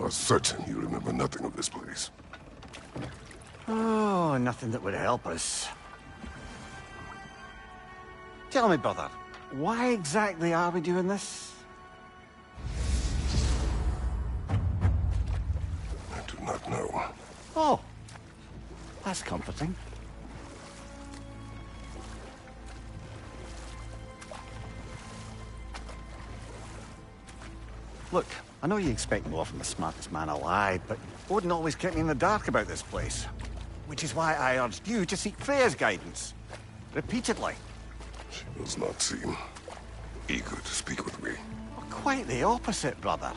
are certain you remember nothing of this place. Oh, nothing that would help us. Tell me, brother, why exactly are we doing this? I do not know. Oh, that's comforting. Look, I know you expect more from the smartest man alive, but Odin always kept me in the dark about this place. Which is why I urged you to seek Freya's guidance. Repeatedly. She does not seem eager to speak with me. Well, quite the opposite, brother.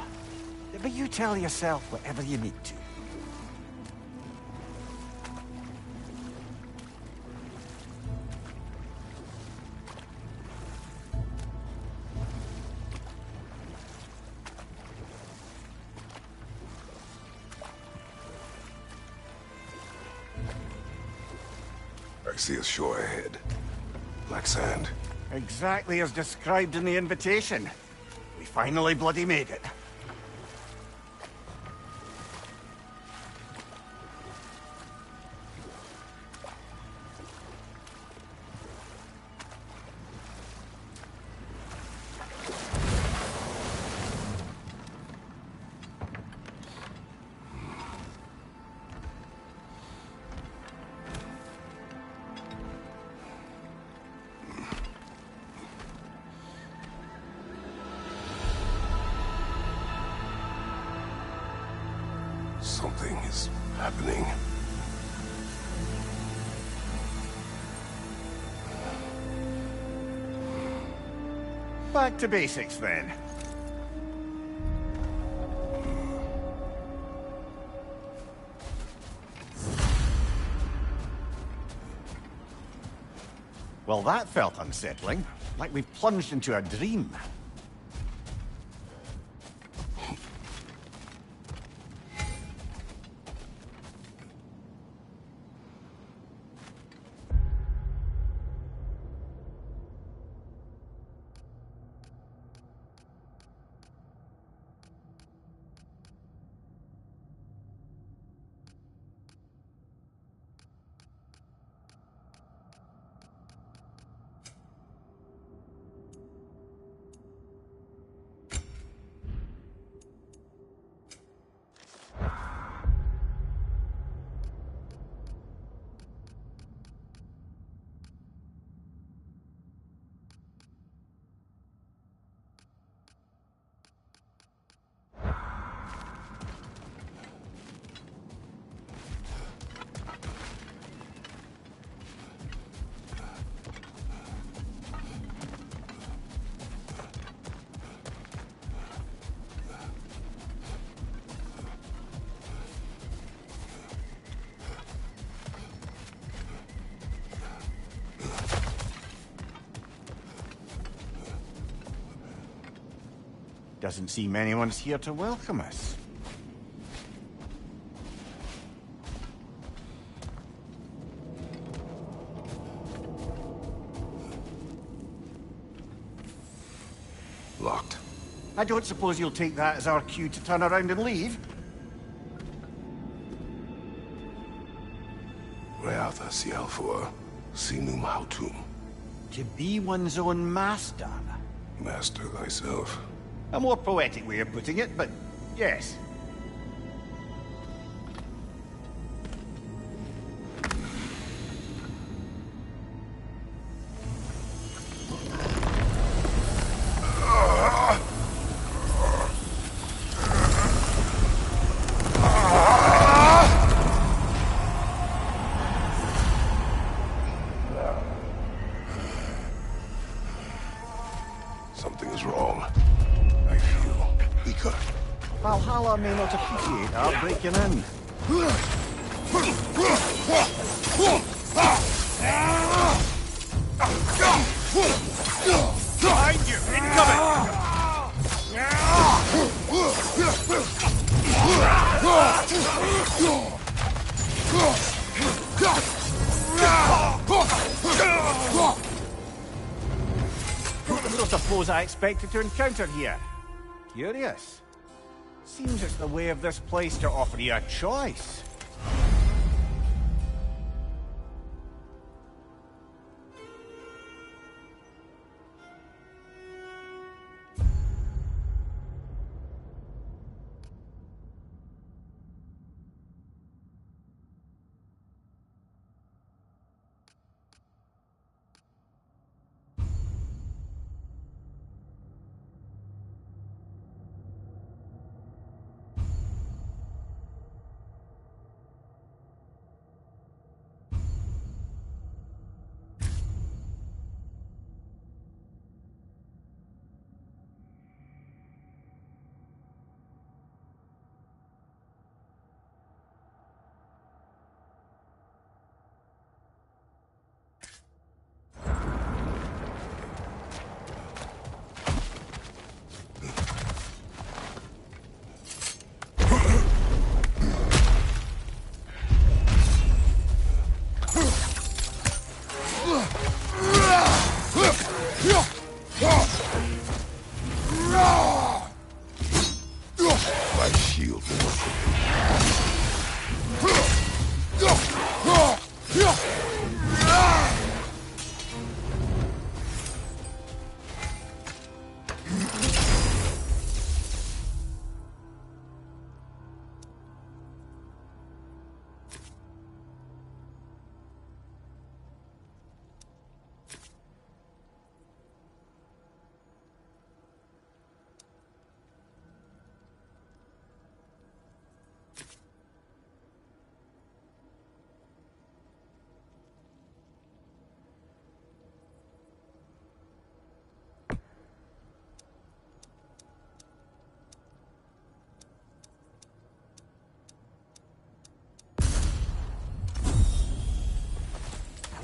But you tell yourself whatever you need to. I see a shore ahead. Black sand. Exactly as described in the invitation. We finally bloody made it. Something is happening. Back to basics, then. Well, that felt unsettling. Like we plunged into a dream. Doesn't seem anyone's here to welcome us. Locked. I don't suppose you'll take that as our cue to turn around and leave? Reatha Sialfur, Sinum Hautum. To be one's own master. Master thyself. A more poetic way of putting it, but yes. Something is wrong. I feel weaker. Valhalla may not appreciate our breaking in. Behind you! Incoming! Not the sort of foes I expected to encounter here. Curious. Seems it's the way of this place to offer you a choice. My shield will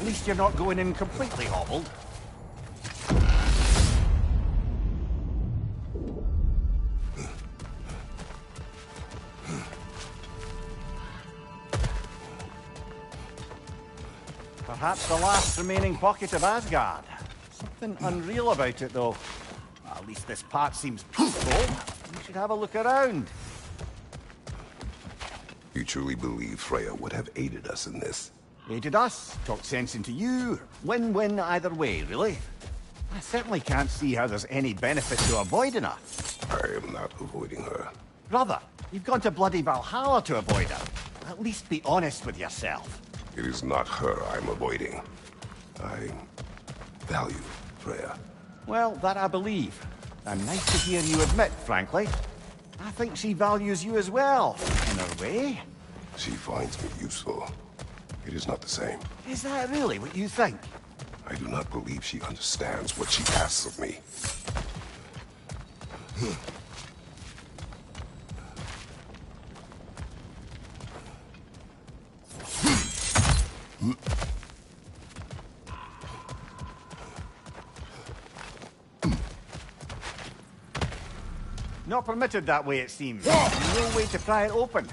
At least you're not going in completely hobbled. Perhaps the last remaining pocket of Asgard. Something unreal about it, though. Well, at least this part seems peaceful. You should have a look around. You truly believe Freya would have aided us in this? Aided us, talked sense into you. Win-win either way, really. I certainly can't see how there's any benefit to avoiding her. I am not avoiding her. Brother, you've gone to bloody Valhalla to avoid her. At least be honest with yourself. It is not her I'm avoiding. I value Freya. Well, that I believe. And nice to hear you admit, frankly. I think she values you as well, in her way. She finds me useful. It is not the same. Is that really what you think? I do not believe she understands what she asks of me. Not permitted that way, it seems. No way to pry it open.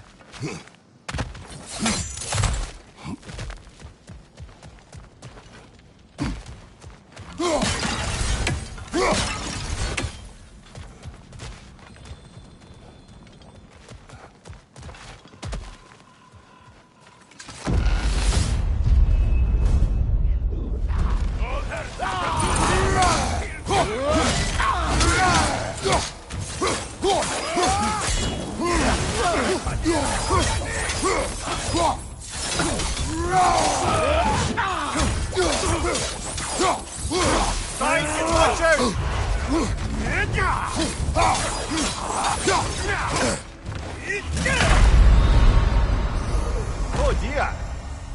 Oh dear!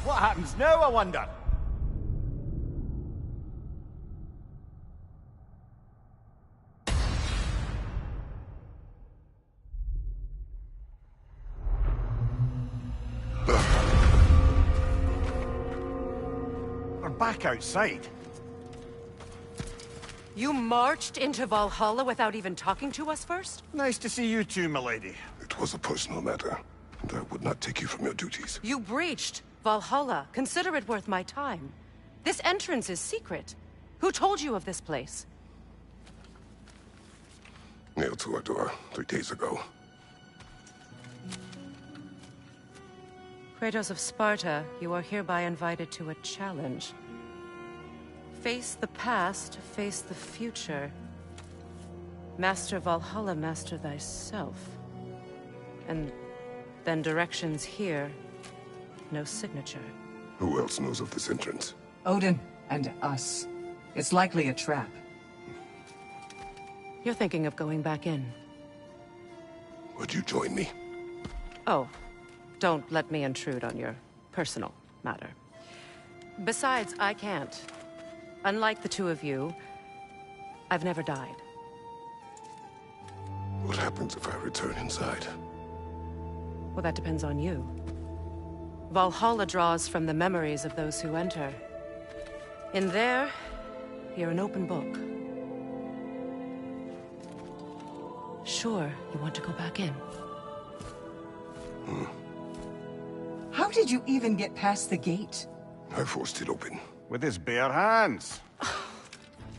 What happens now, I wonder? We're back outside. You marched into Valhalla without even talking to us first? Nice to see you too, milady. It was a personal matter, and I would not take you from your duties. You breached Valhalla. Consider it worth my time. This entrance is secret. Who told you of this place? Nailed to our door 3 days ago. Kratos of Sparta, you are hereby invited to a challenge. Face the past, face the future. Master Valhalla, master thyself. And then directions here, no signature. Who else knows of this entrance? Odin and us. It's likely a trap. You're thinking of going back in. Would you join me? Oh, don't let me intrude on your personal matter. Besides, I can't. Unlike the two of you, I've never died. What happens if I return inside? Well, that depends on you. Valhalla draws from the memories of those who enter. In there, you're an open book. Sure, you want to go back in. How did you even get past the gate? I forced it open. With his bare hands.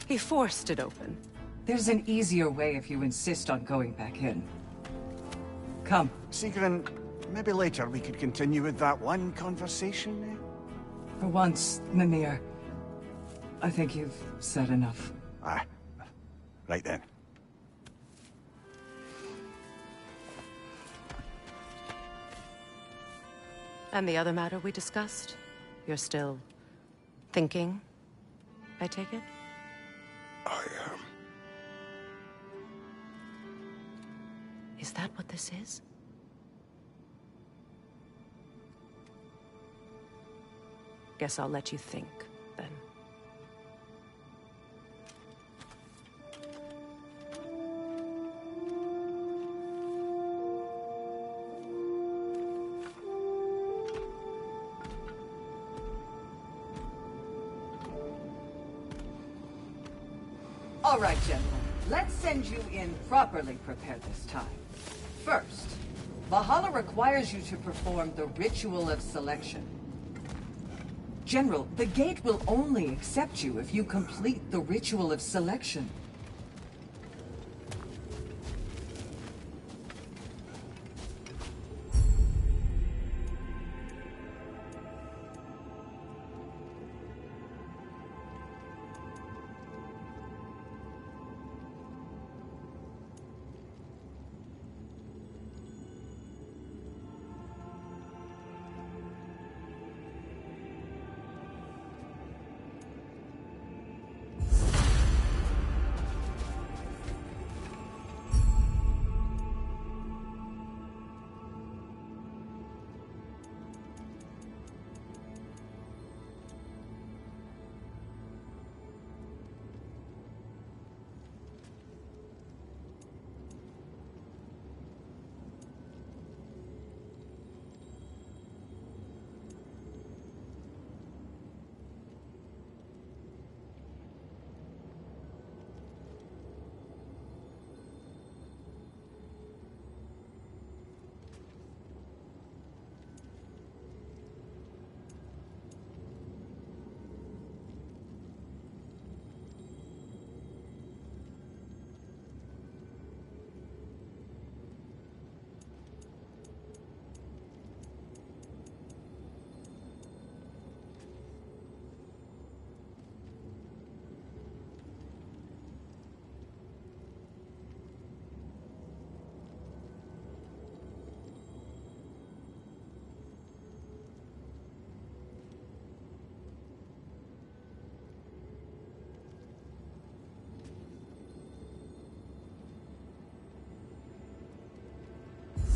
He forced it open. There's an easier way if you insist on going back in. Come. Sigrun, maybe later we could continue with that one conversation, eh? For once, Mimir, I think you've said enough. Aye. Right then. And the other matter we discussed? You're still thinking, I take it? I am. Is that what this is? Guess I'll let you think, then. All right, gentlemen. Let's send you in properly prepared this time. First, Valhalla requires you to perform the Ritual of Selection. General, the gate will only accept you if you complete the Ritual of Selection.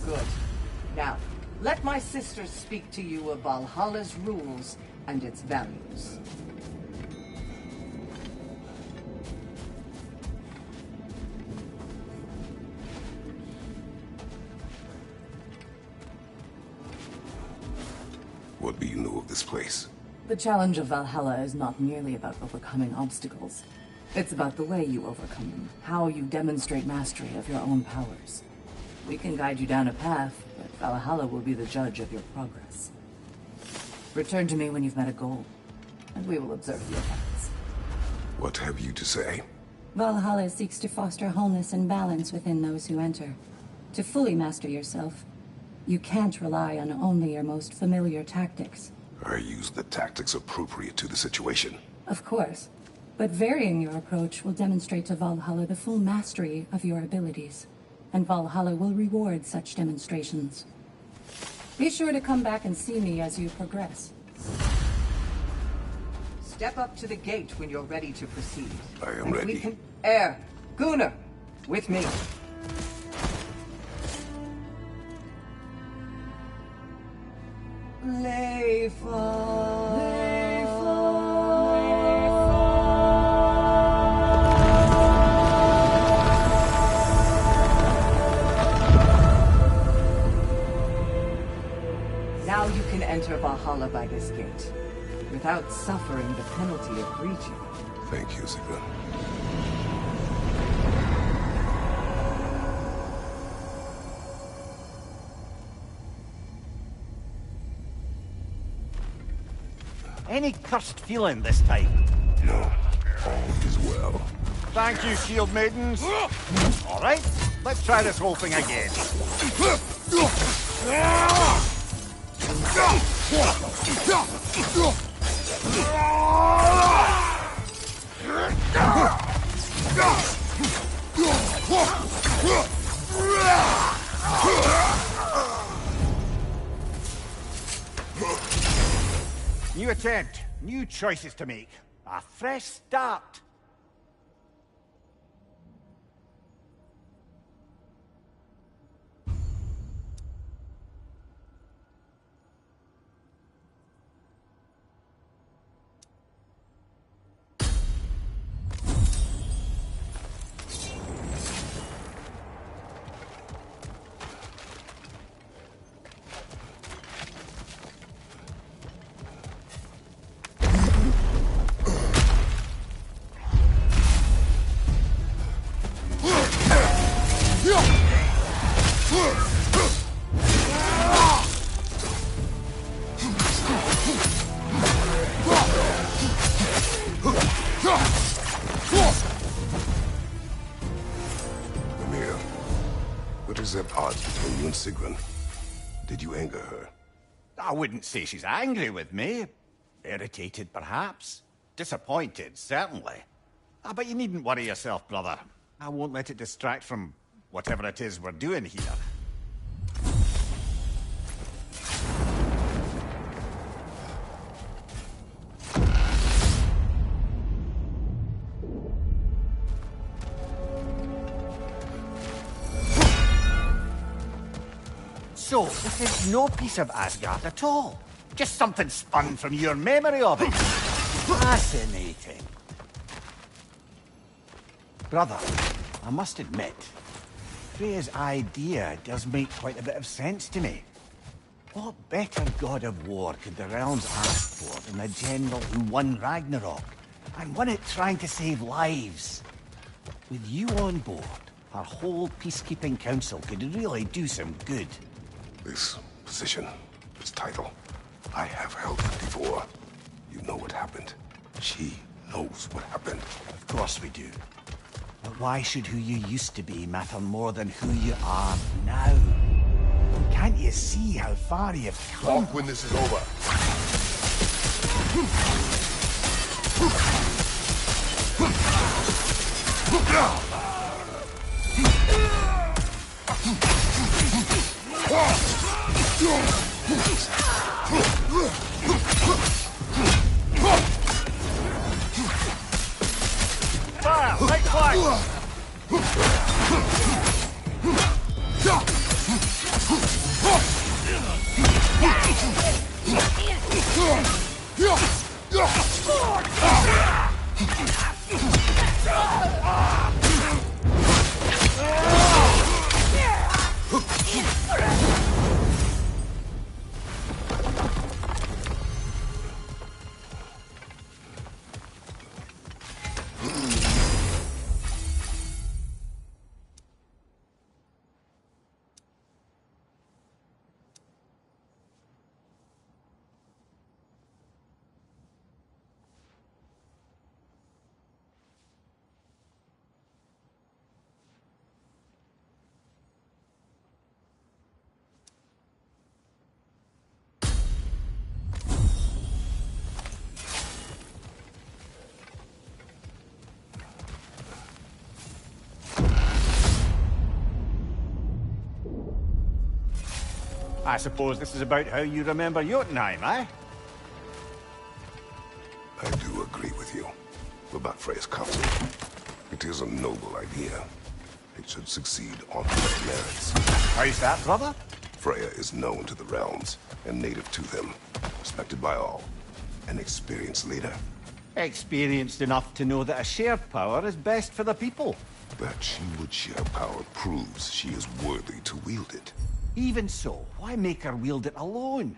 Good. Now, let my sisters speak to you of Valhalla's rules and its values. What do you know of this place? The challenge of Valhalla is not merely about overcoming obstacles. It's about the way you overcome them, how you demonstrate mastery of your own powers. We can guide you down a path, but Valhalla will be the judge of your progress. Return to me when you've met a goal, and we will observe your paths. What have you to say? Valhalla seeks to foster wholeness and balance within those who enter. To fully master yourself, You can't rely on only your most familiar tactics. I use the tactics appropriate to the situation. Of course. But varying your approach will demonstrate to Valhalla the full mastery of your abilities. And Valhalla will reward such demonstrations. Be sure to come back and see me as you progress. Step up to the gate when you're ready to proceed. I am And ready. We can... Gunnar, with me. Now you can enter Valhalla by this gate, without suffering the penalty of breaching. Thank you, Sigrun. Any cursed feeling this time? No, all is well. Thank you, shield maidens. All right, let's try this whole thing again. New attempt, new choices to make. A fresh start. Amir, what is at odds between you and Sigrun? Did you anger her? I wouldn't say she's angry with me. Irritated, perhaps. Disappointed, certainly. But you needn't worry yourself, brother. I won't let it distract from whatever it is we're doing here. So, this is no piece of Asgard at all. Just something spun from your memory of it. Fascinating. Brother, I must admit, Freya's idea does make quite a bit of sense to me. What better god of war could the realms ask for than the general who won Ragnarok, and won it trying to save lives? With you on board, our whole peacekeeping council could really do some good. This position, this title, I have held it before. You know what happened. She knows what happened. Of course we do. But why should who you used to be matter more than who you are now? Can't you see how far you've come? Talk when this is over. Fire! Take flight! I suppose this is about how you remember Jotunheim, eh? I do agree with you about Freya's council. It is a noble idea. It should succeed on its merits. How's that, brother? Freya is known to the realms and native to them, respected by all, an experienced leader. Experienced enough to know that a shared power is best for the people. That she would share power proves she is worthy to wield it. Even so, why make her wield it alone?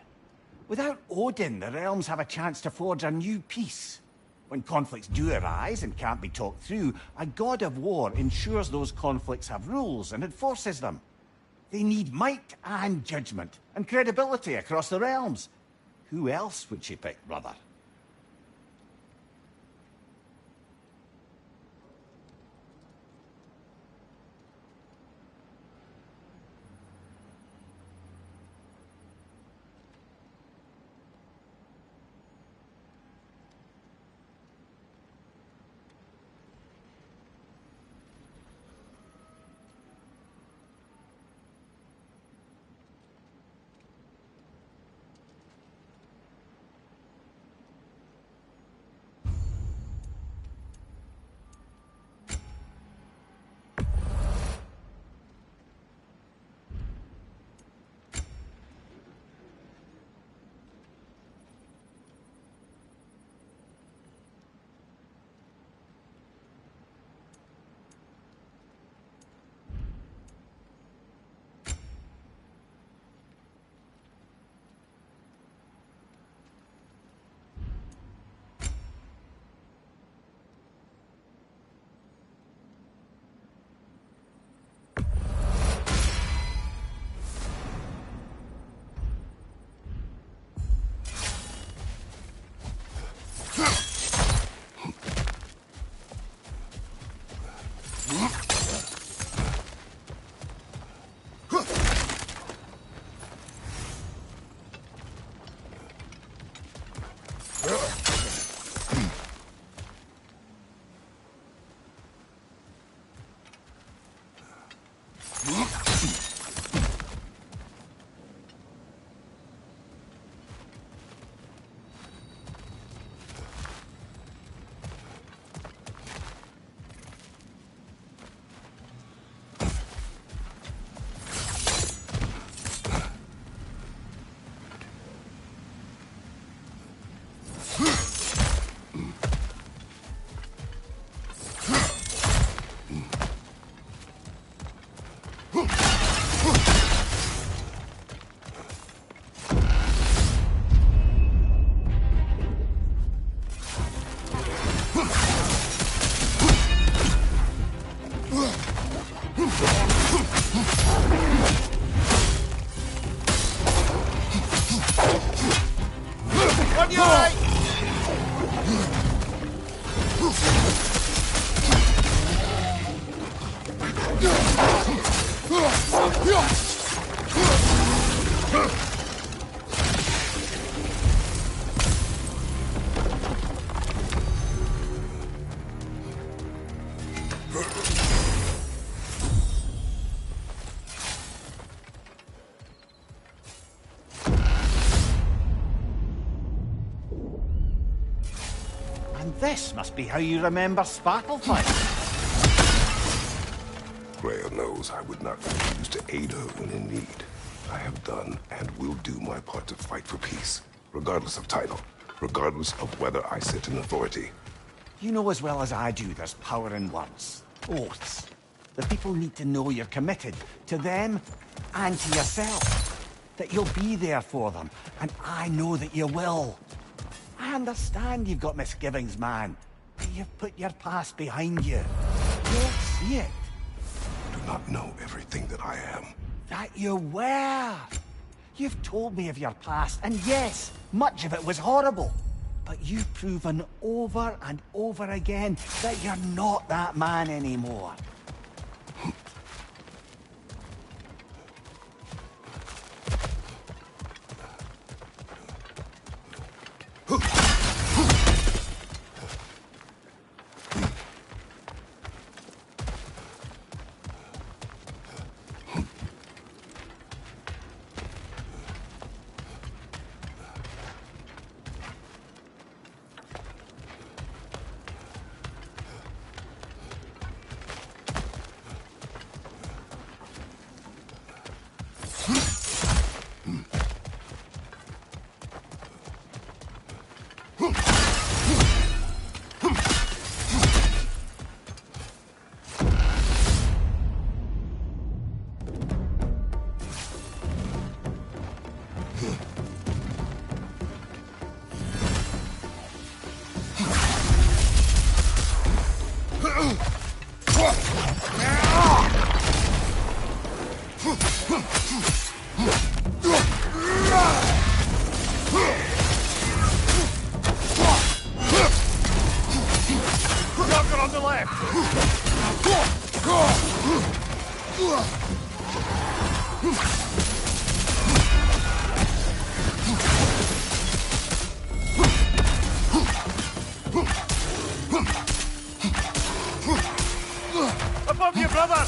Without Odin, the realms have a chance to forge a new peace. When conflicts do arise and can't be talked through, a god of war ensures those conflicts have rules and enforces them. They need might and judgment, and credibility across the realms. Who else would she pick, brother? This must be how you remember Sparklefight. Freya knows I would not refuse to aid her when in need. I have done and will do my part to fight for peace, regardless of title, regardless of whether I sit in authority. You know as well as I do there's power in words. Oaths. The people need to know you're committed to them and to yourself. That you'll be there for them, and I know that you will. I understand you've got misgivings, man. But you've put your past behind you. You'll see it. Do not know everything that I am. That you were. You've told me of your past, and yes, much of it was horrible. But you've proven over and over again that you're not that man anymore. Above you, brother!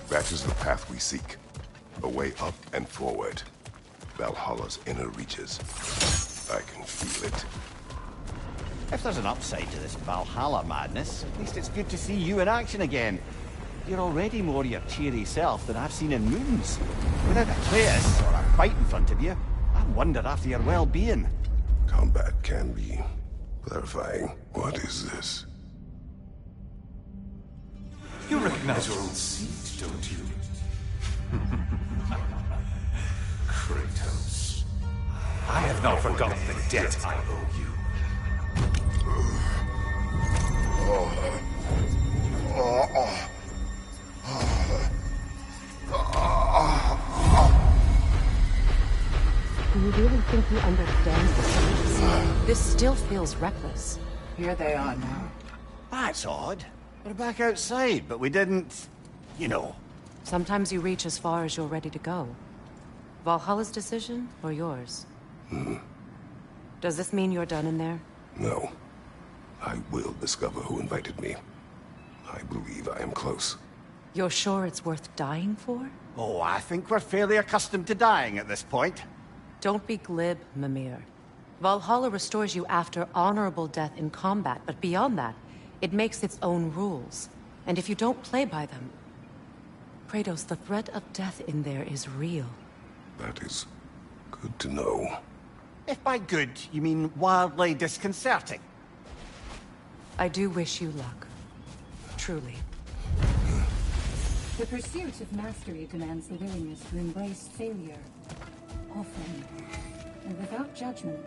That is the path we seek. A way up and forward. Valhalla's inner reaches. I can feel it. If there's an upside to this Valhalla madness, at least it's good to see you in action again. You're already more your cheery self than I've seen in moons. Without Atreus or a fight in front of you, I wonder after your well-being. Combat can be clarifying. What is this? You recognize your own seat, don't you? Kratos. I have not forgotten the debt I owe you. Do you really think you understand this urgency? This still feels reckless. Here they are now. That's odd. We're back outside, but we didn't... you know. Sometimes you reach as far as you're ready to go. Valhalla's decision, or yours? Does this mean you're done in there? No. I will discover who invited me. I believe I am close. You're sure it's worth dying for? Oh, I think we're fairly accustomed to dying at this point. Don't be glib, Mimir. Valhalla restores you after honorable death in combat, but beyond that, it makes its own rules. And if you don't play by them... Kratos, the threat of death in there is real. That is good to know. If by good, you mean wildly disconcerting. I do wish you luck. Truly. The pursuit of mastery demands the willingness to embrace failure, often, and without judgment.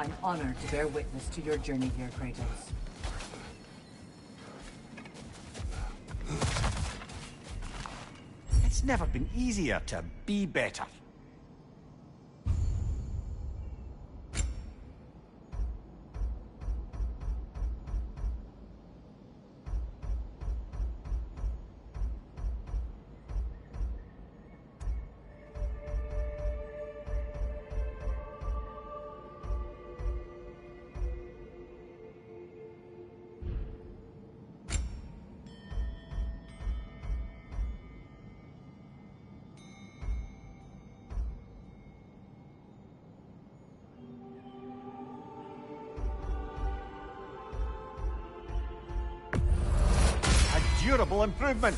I'm honored to bear witness to your journey here, Kratos. It's never been easier to be better. Durable improvement.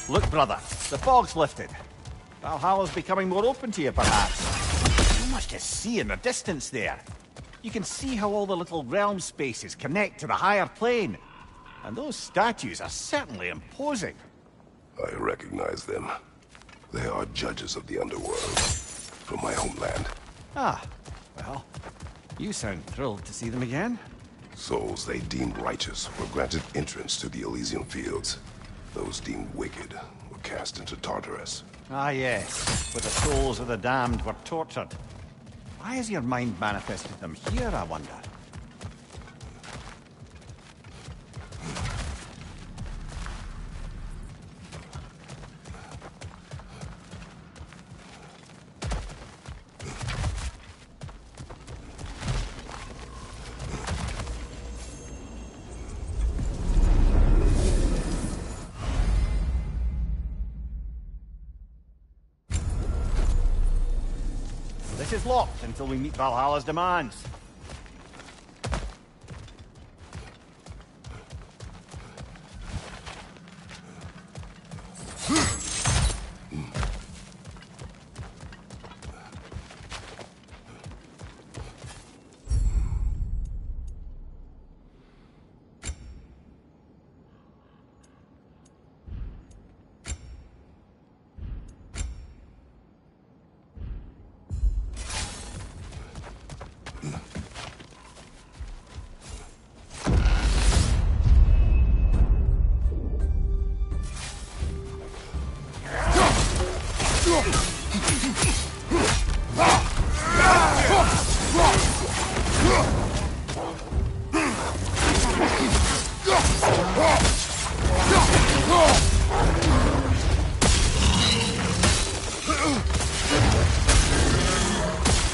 Look, brother, the fog's lifted. Valhalla's becoming more open to you, perhaps. So much to see in the distance there. You can see how all the little realm spaces connect to the higher plane. And those statues are certainly imposing. I recognize them. They are judges of the underworld, from my homeland. Ah, well, you sound thrilled to see them again. Souls they deemed righteous were granted entrance to the Elysian fields. Those deemed wicked were cast into Tartarus. Ah, yes, where the souls of the damned were tortured. Why has your mind manifested them here, I wonder? This is locked until we meet Valhalla's demands.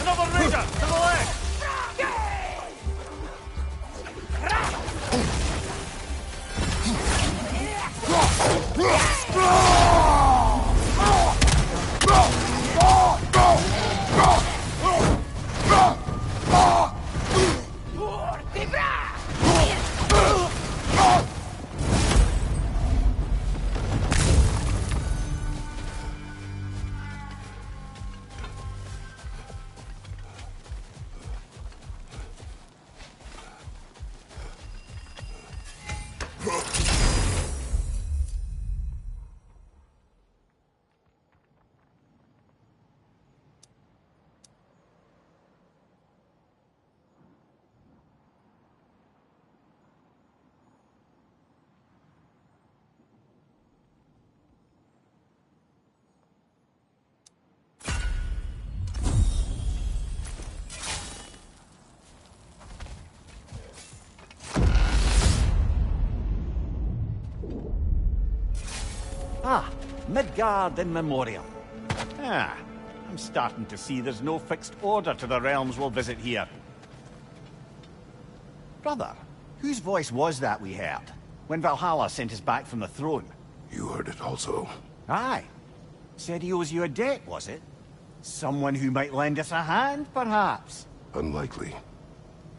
Another raider to the left! Ah, Midgard in memoriam. Ah, I'm starting to see there's no fixed order to the realms we'll visit here. Brother, whose voice was that we heard when Valhalla sent us back from the throne? You heard it also. Aye. Said he owes you a debt, was it? Someone who might lend us a hand, perhaps? Unlikely.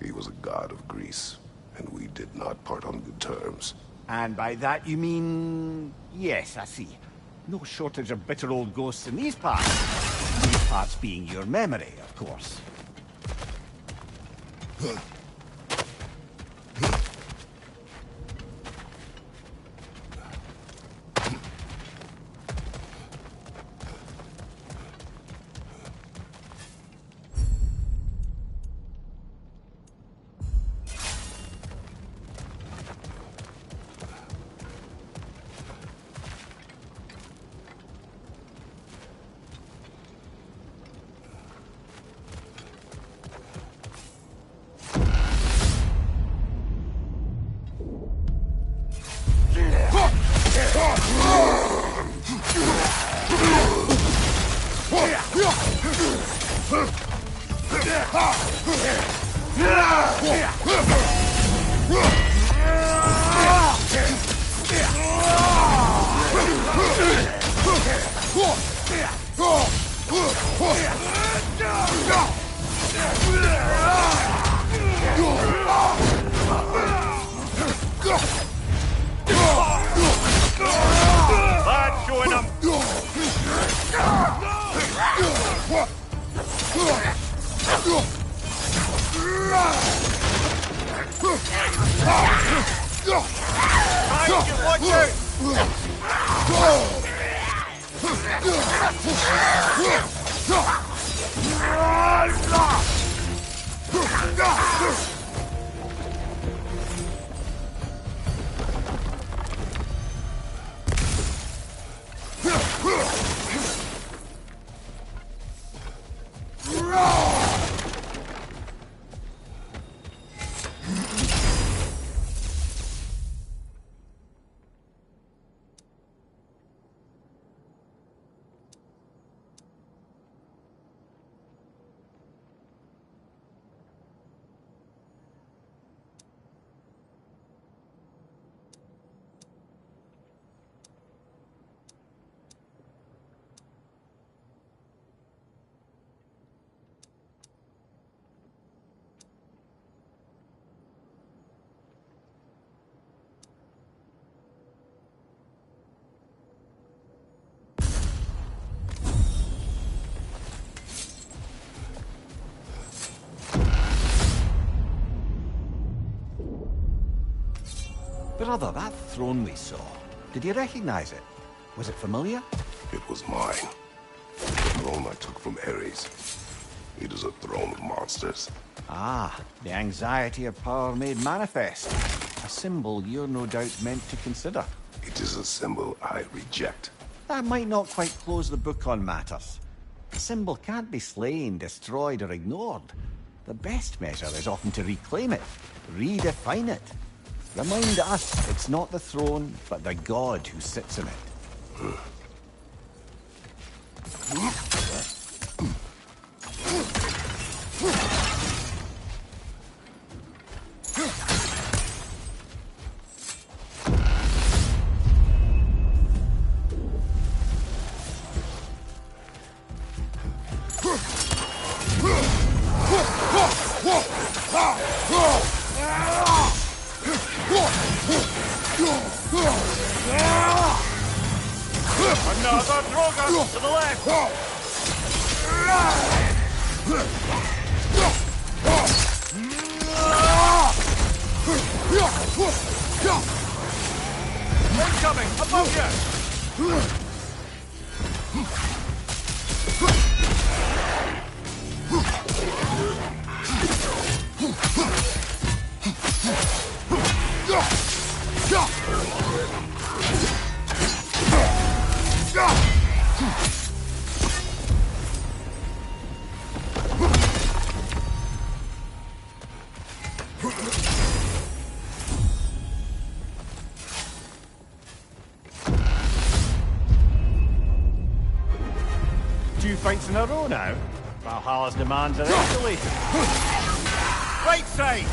He was a god of Greece, and we did not part on good terms. And by that you mean... Yes, I see. No shortage of bitter old ghosts in these parts. These parts being your memory, of course. Lad, join them! Watch Brother, that throne we saw, did you recognize it? Was it familiar? It was mine. The throne I took from Ares. It is a throne of monsters. Ah, the anxiety of power made manifest. A symbol you're no doubt meant to consider. It is a symbol I reject. That might not quite close the book on matters. The symbol can't be slain, destroyed, or ignored. The best measure is often to reclaim it, redefine it. Remind us it's not the throne, but the god who sits in it. Another Drogon to the left! Incoming! Above you! Two fights in a row now. Valhalla's demands are escalating. Right side!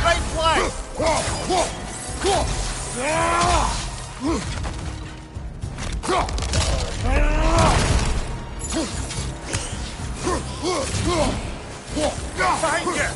Right flank! Behind you!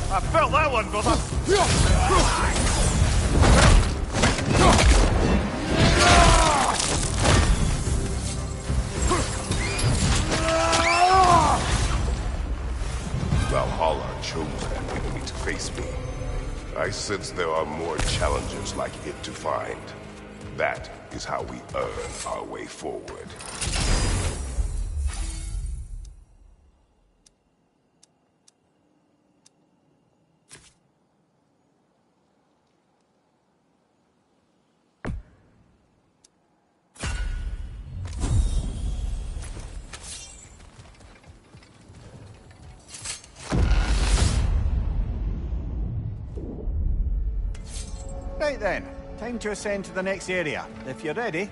I felt that one, brother! Valhalla chose an enemy to face me. I sense there are more challengers like it to find. That is how we earn our way forward. Right then, time to ascend to the next area. If you're ready.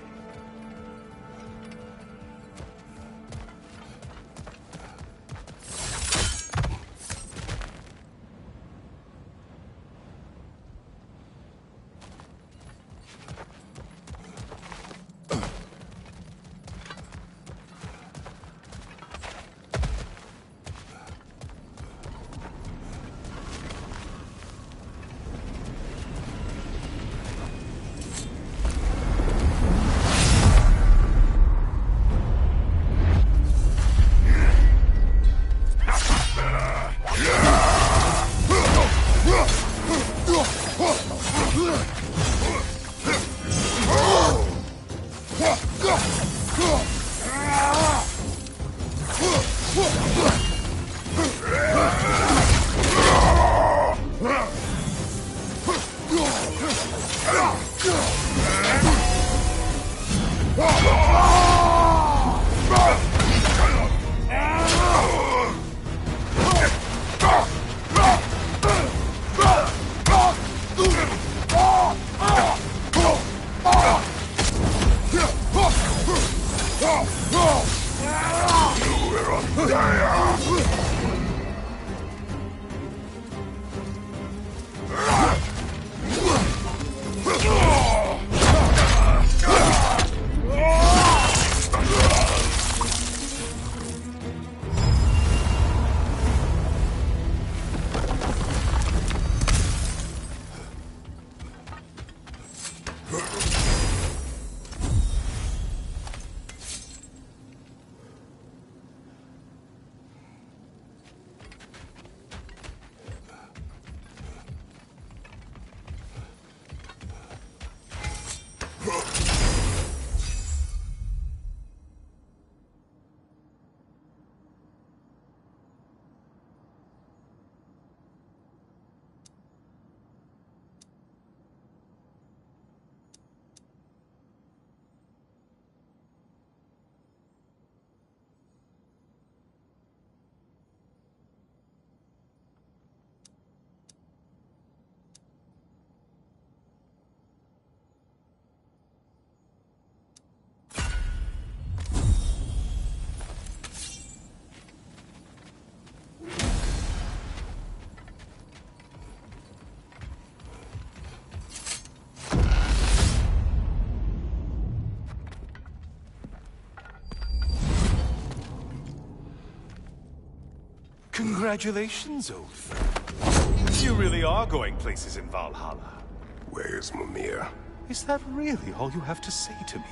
Congratulations, old friend. You really are going places in Valhalla. Where's Mimir? Is that really all you have to say to me?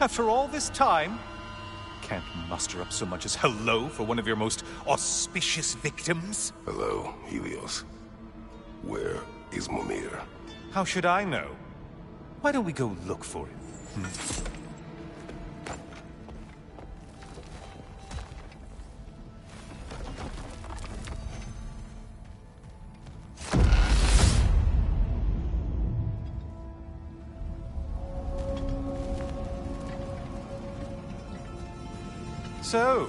After all this time, can't muster up so much as hello for one of your most auspicious victims? Hello, Helios. Where is Mimir? How should I know? Why don't we go look for him? So,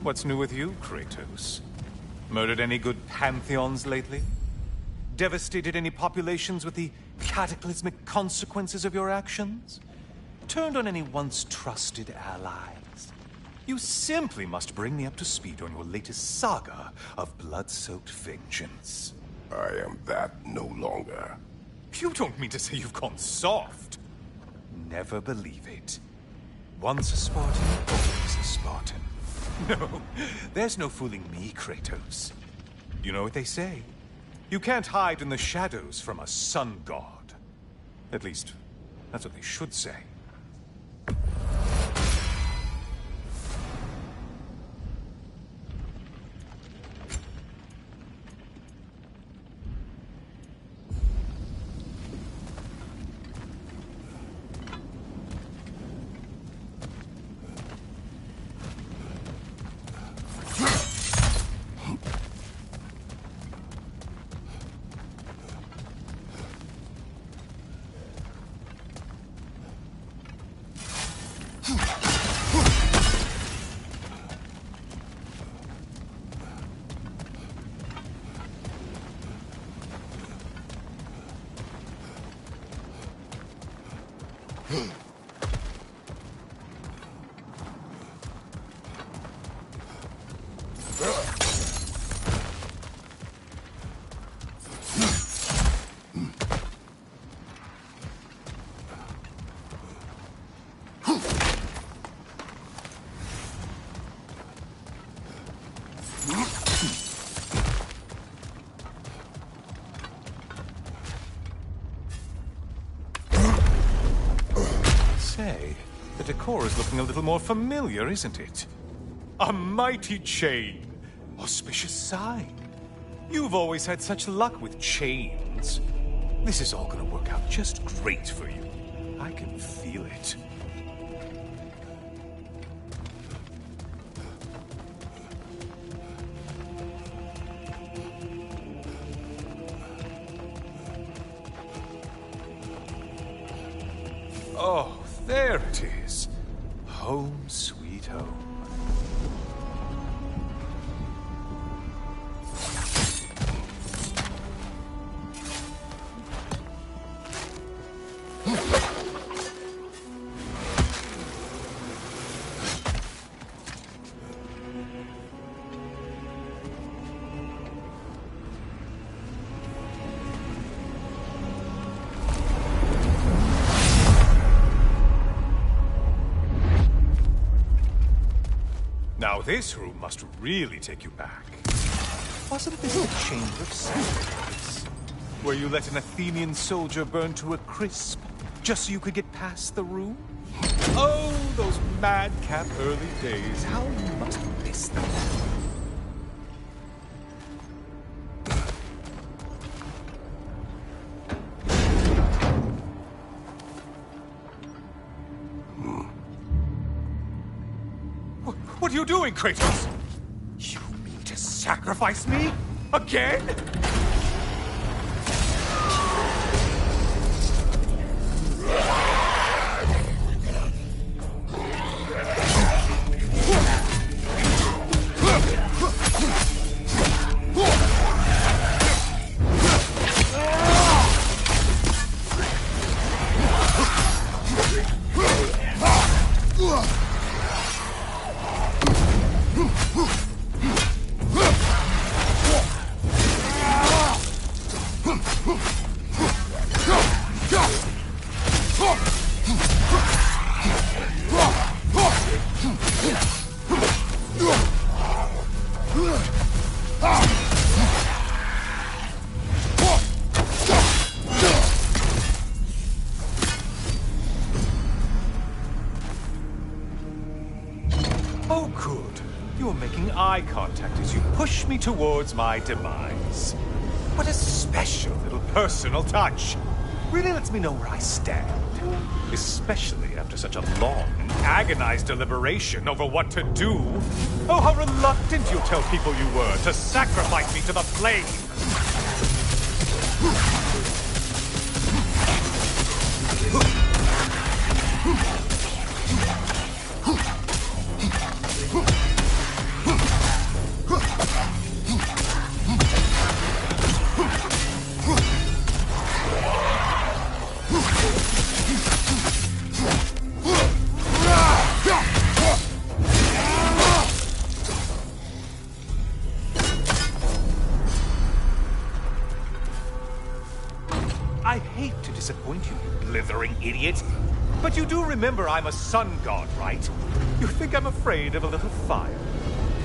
what's new with you, Kratos? Murdered any good pantheons lately? Devastated any populations with the cataclysmic consequences of your actions? Turned on any once trusted allies? You simply must bring me up to speed on your latest saga of blood-soaked vengeance. I am that no longer. You don't mean to say you've gone soft? Never believe it. Once a Spartan, always a Spartan. No, there's no fooling me, Kratos. You know what they say? You can't hide in the shadows from a sun god. At least, that's what they should say. Say, the decor is looking a little more familiar, isn't it? A mighty chain. Auspicious sign. You've always had such luck with chains. This is all gonna work out just great for you. I can feel it. Oh, there it is. Home sweet home. Now this room must really take you back. Wasn't this the Chamber of Sacrifice? Where you let an Athenian soldier burn to a crisp, just so you could get past the room? Oh, those madcap early days. How you must miss them. What are you doing, Kratos? You mean to sacrifice me? Again? towards my demise. What a special little personal touch. Really lets me know where I stand. Especially after such a long and agonized deliberation over what to do. Oh, how reluctant you'll tell people you were to sacrifice me to the flame. I hate to disappoint you, you blithering idiot. But you do remember I'm a sun god, right? You think I'm afraid of a little fire?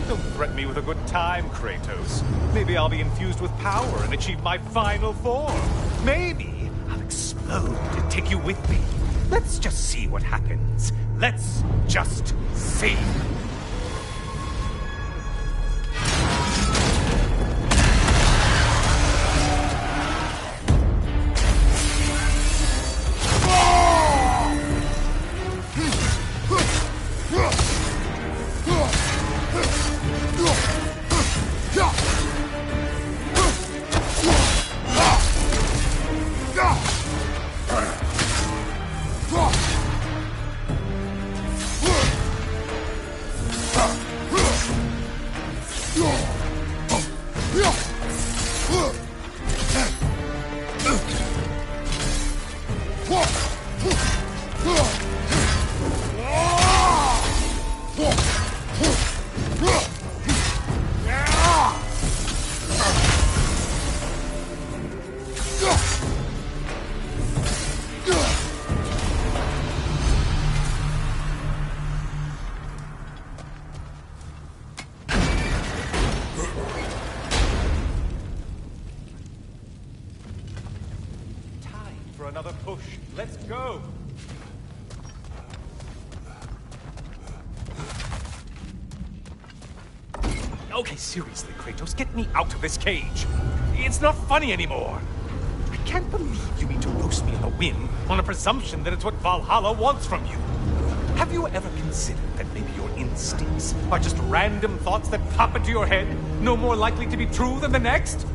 Don't threaten me with a good time, Kratos. Maybe I'll be infused with power and achieve my final form. Maybe I'll explode and take you with me. Let's just see what happens. Let's just see. For another push. Let's go! Okay, seriously, Kratos, get me out of this cage. It's not funny anymore. I can't believe you mean to roast me on a whim on a presumption that it's what Valhalla wants from you. Have you ever considered that maybe your instincts are just random thoughts that pop into your head, no more likely to be true than the next?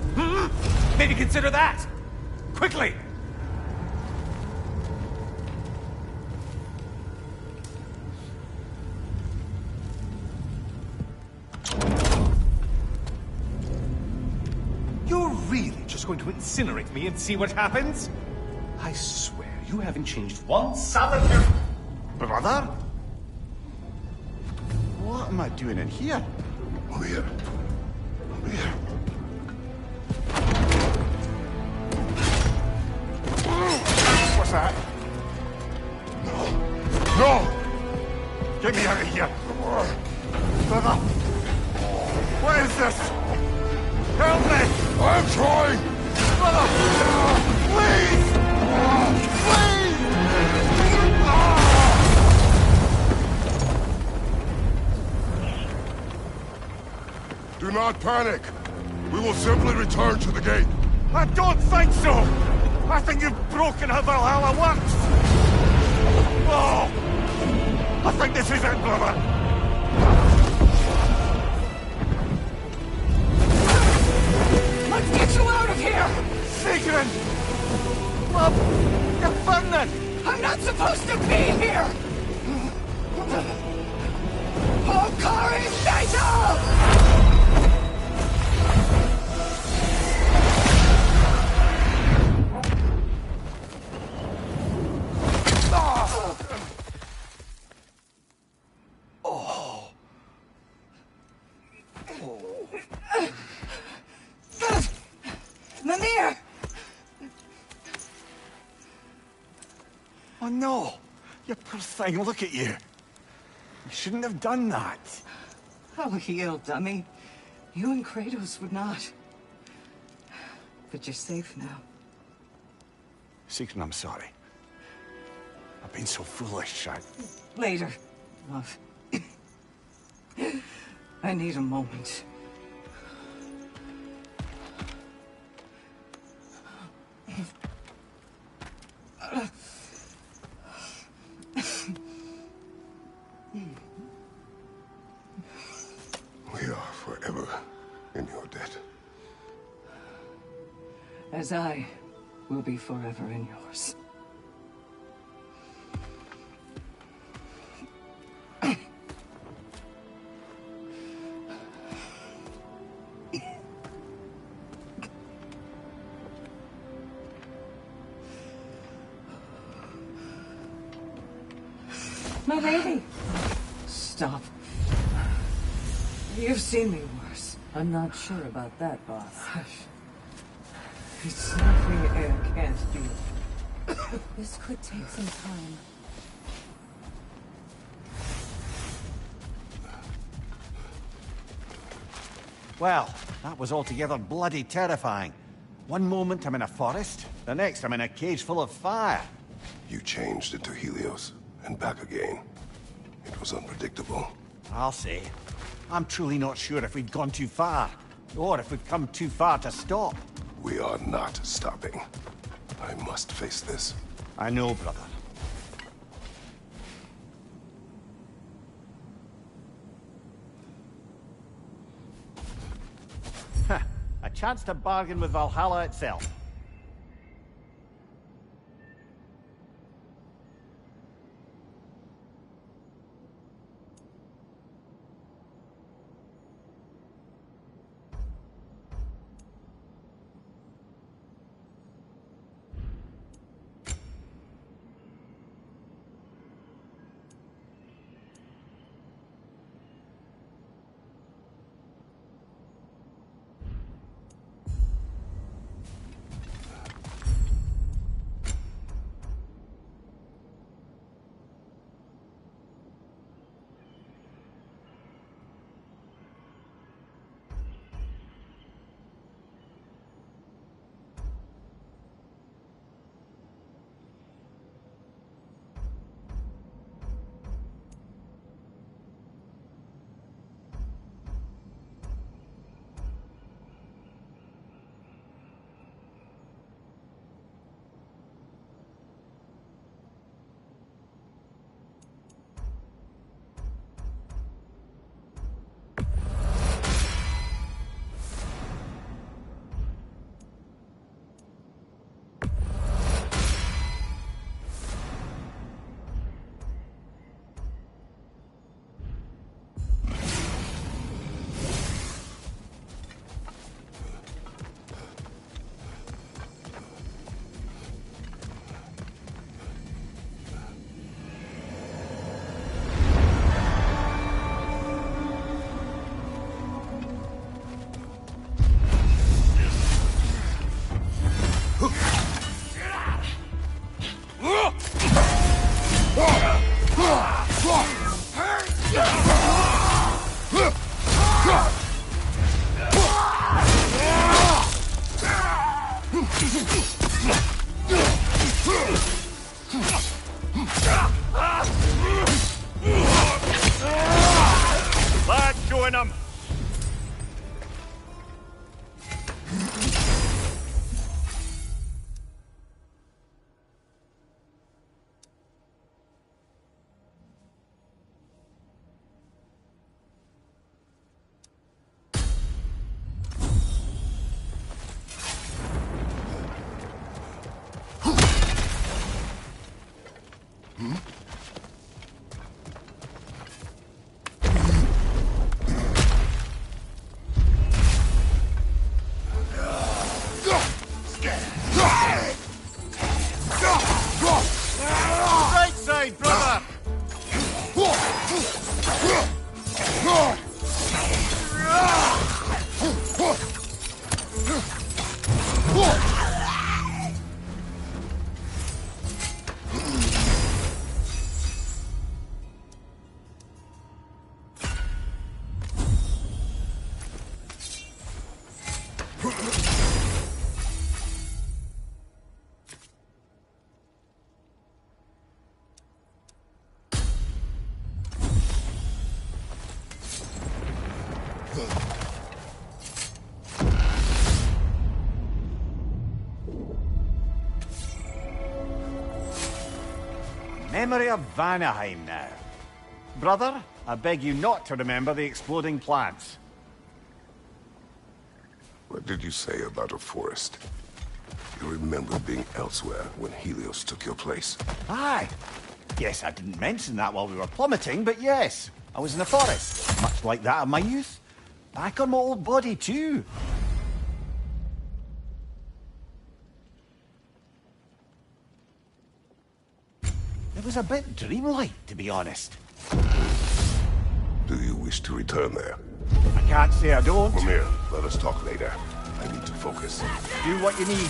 Maybe consider that! Quickly! You're really just going to incinerate me and see what happens? I swear, you haven't changed one solitary... Brother? What am I doing in here? Over here. Over here. What's that? No! Get me out of here! Brother! What is this? Help me! I'm trying! Brother! Please! Please! Do not panic. We will simply return to the gate. I don't think so! I think you've broken how Valhalla works! Oh! I think this is it, brother! Let's get you out of here! Sigrun! Love, you're burning! I'm not supposed to be here! Hokari Naito! Mimir! Oh no! You poor thing, look at you! You shouldn't have done that. Oh, heal, dummy. You and Kratos would not. But you're safe now. Sigrun, I'm sorry. I've been so foolish, Later, love. I need a moment. it. As I will be forever in yours. My lady! Stop. You've seen me worse. I'm not sure about that, boss. Hush. It's nothing air can't do. This could take some time. Well, that was altogether bloody terrifying. One moment I'm in a forest, the next I'm in a cage full of fire. You changed into Helios, and back again. It was unpredictable. I'll say. I'm truly not sure if we'd gone too far, or if we've come too far to stop. We are not stopping. I must face this. I know, brother. A chance to bargain with Valhalla itself. Let's join them! Right side, brother! Memory of Vanaheim now. Brother, I beg you not to remember the exploding plants. What did you say about a forest? You remember being elsewhere when Helios took your place? Aye. Yes, I didn't mention that while we were plummeting, but yes. I was in a forest, much like that of my youth. Back on my old body, too. It was a bit dreamlike, to be honest. Do you wish to return there? I can't say I don't. Mimir, let us talk later. I need to focus. Do what you need.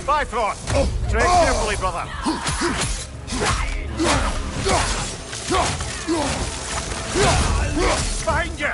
Bifrost! Tread carefully, brother. Behind you!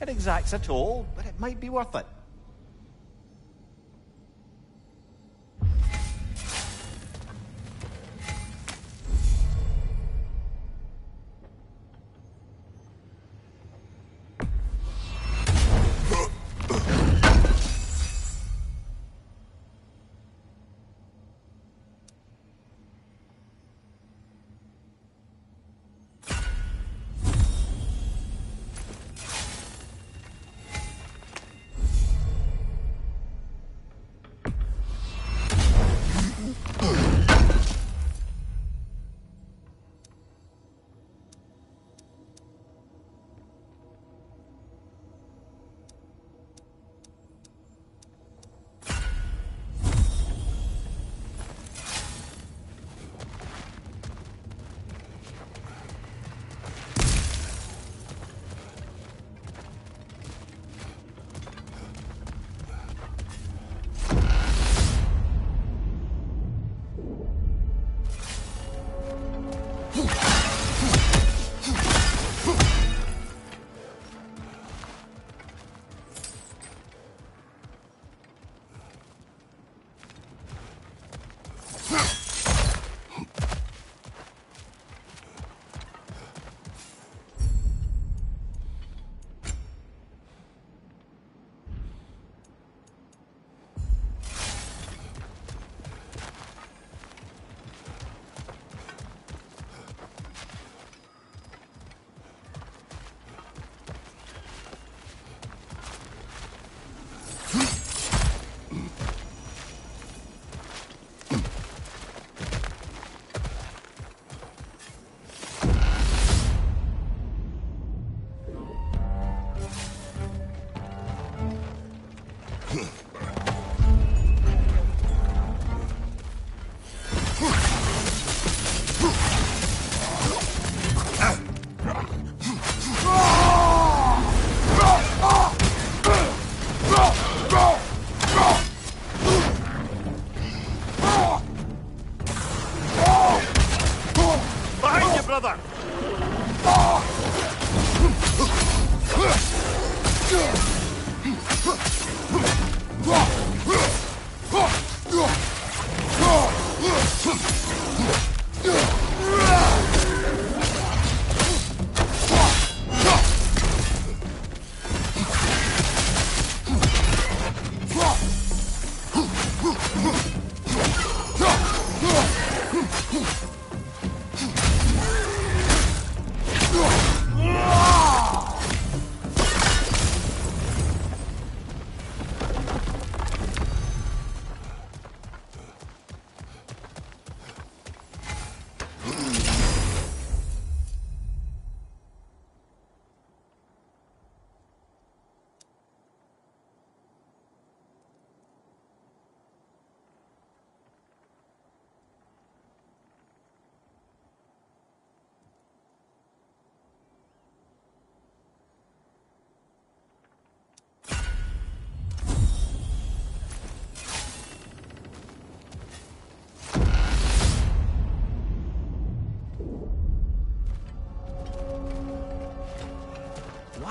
It exacts a toll, but it might be worth it.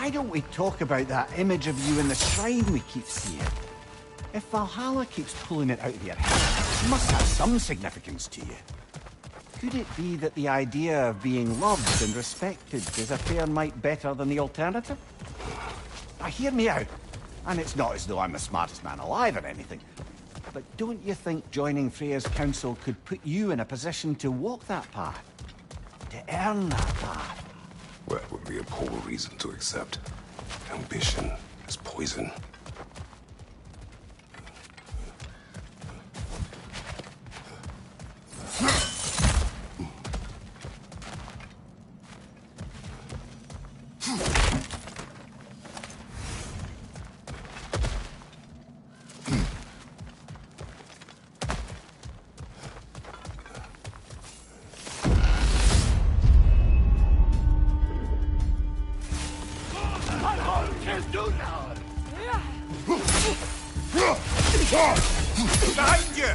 why don't we talk about that image of you in the shrine we keep seeing? If Valhalla keeps pulling it out of your head, it must have some significance to you. Could it be that the idea of being loved and respected is a fair mite better than the alternative? Now, hear me out. And it's not as though I'm the smartest man alive or anything. But don't you think joining Freya's council could put you in a position to walk that path? To earn that path? That would be a poor reason to accept. Ambition is poison. Behind you!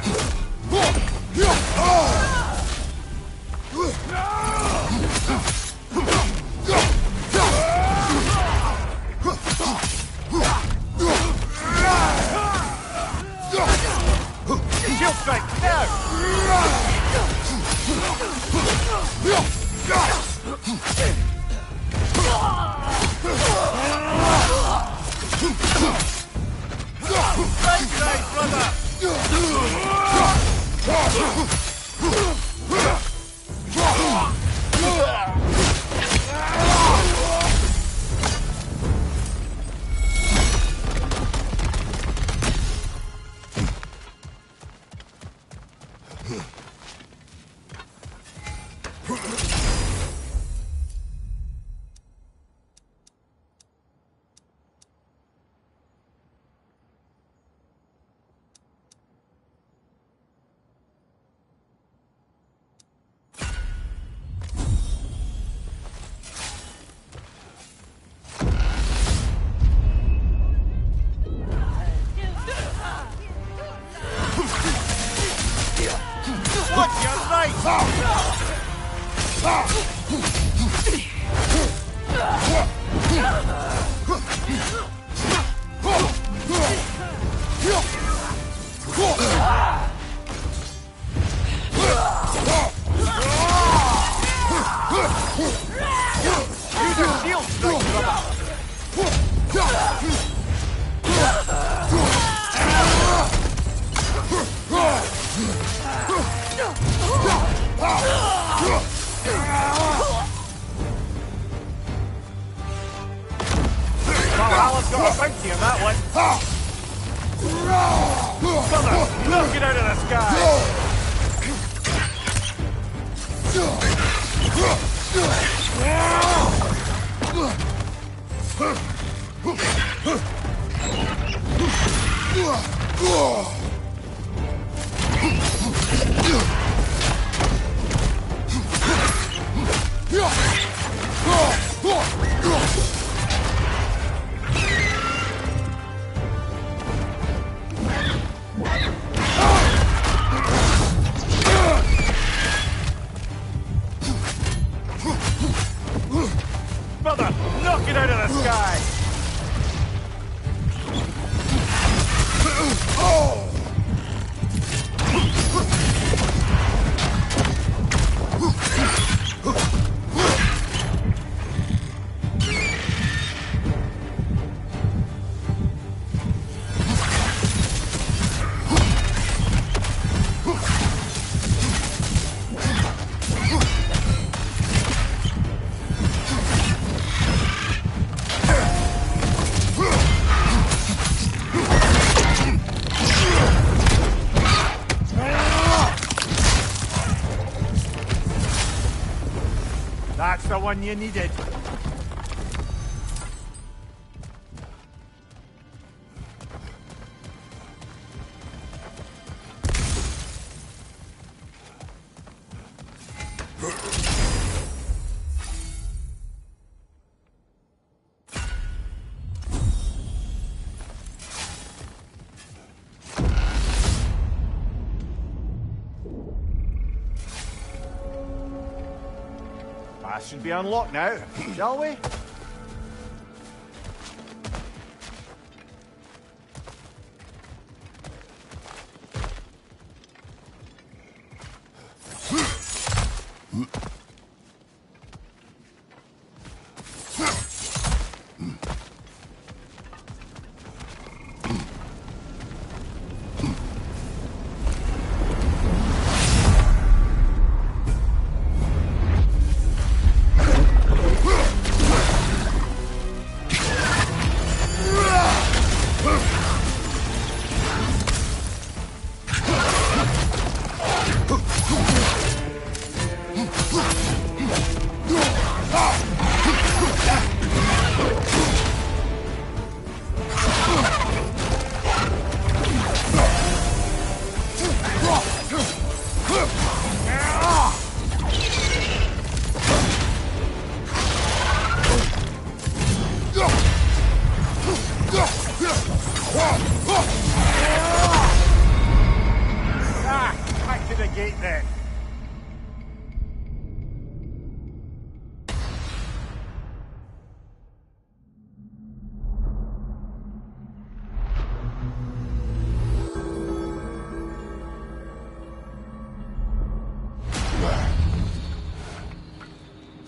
Shield strike, now! Right side, brother! Watch your right! Use your shield strike, brother! Valhalla's got a bounty on that one. Brother, knock it out of the sky! Brother, knock it out of the sky! That's the one you needed. Path should be unlocked now, shall we?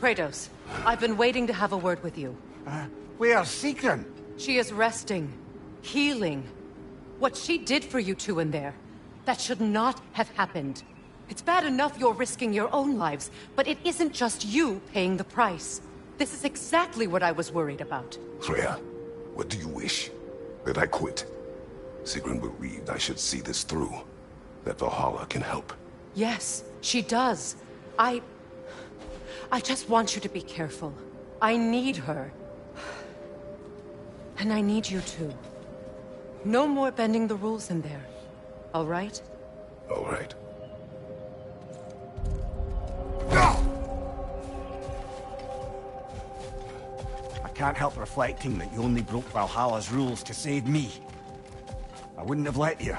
Kratos, I've been waiting to have a word with you. Where's Sigrun? She is resting, healing. What she did for you two in there, that should not have happened. It's bad enough you're risking your own lives, but it isn't just you paying the price. This is exactly what I was worried about. Freya, what do you wish? That I quit? Sigrun believed I should see this through. That Valhalla can help. Yes, she does. I just want you to be careful. I need her. And I need you too. No more bending the rules in there. All right? All right. I can't help reflecting that you only broke Valhalla's rules to save me. I wouldn't have let you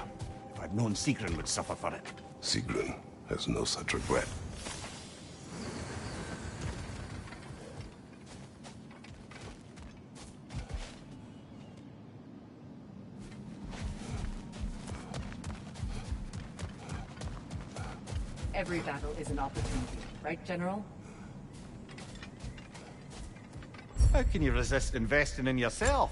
if I'd known Sigrun would suffer for it. Sigrun has no such regret. Every battle is an opportunity, right, General? How can you resist investing in yourself?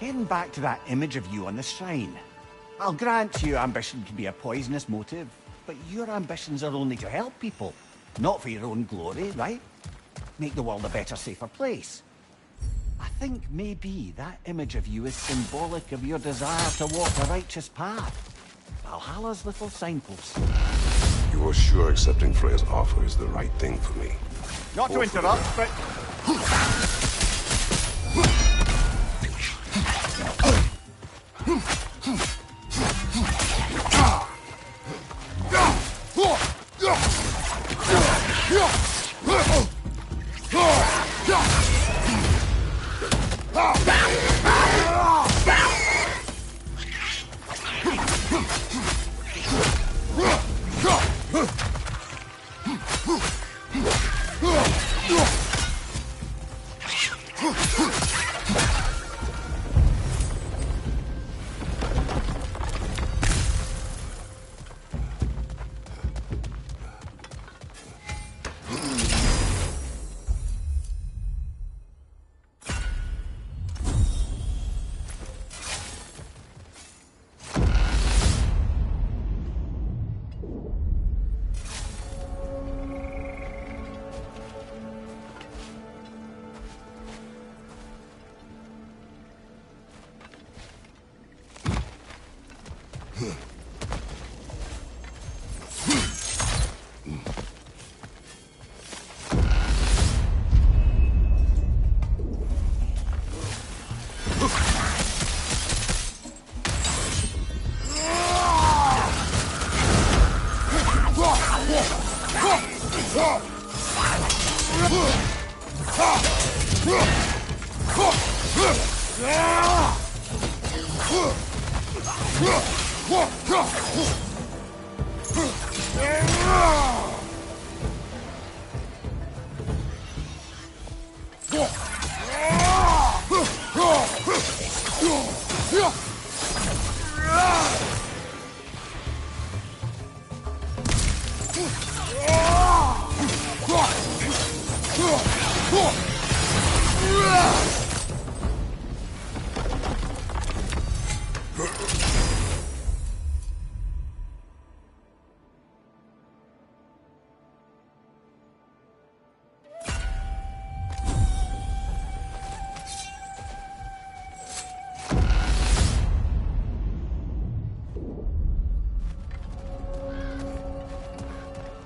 Getting back to that image of you on the shrine. I'll grant you ambition can be a poisonous motive, but your ambitions are only to help people, not for your own glory, right? Make the world a better, safer place. I think maybe that image of you is symbolic of your desire to walk a righteous path. Valhalla's little signpost. You are sure accepting Freya's offer is the right thing for me? Not to interrupt, but...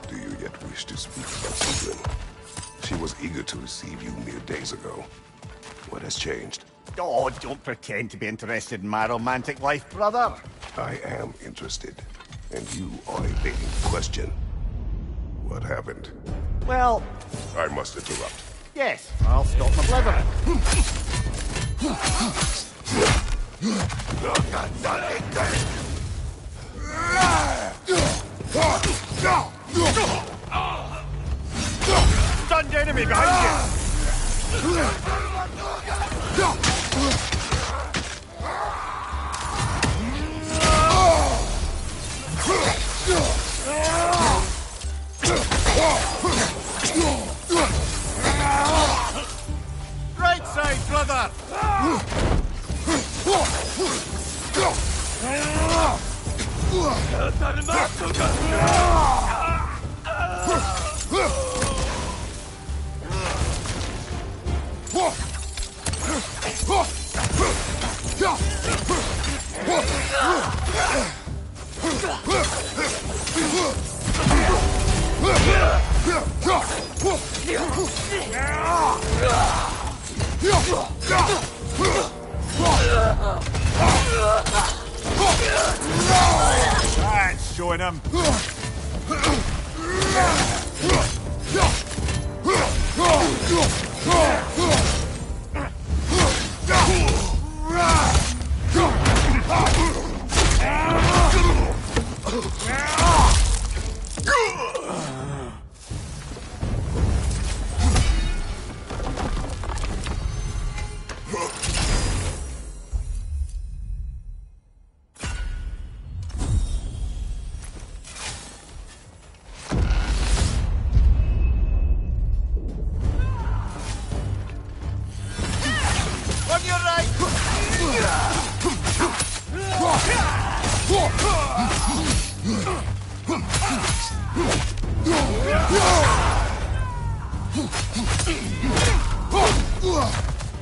Do you yet wish to speak about Sigrid? She was eager to receive you mere days ago. What has changed? Oh, don't pretend to be interested in my romantic life, brother. I am interested, and you are evading the question. What happened? Well, I must interrupt. yes, I'll stop my blithering. Stunned enemy behind you! Right side, brother! That's showing him. On your right!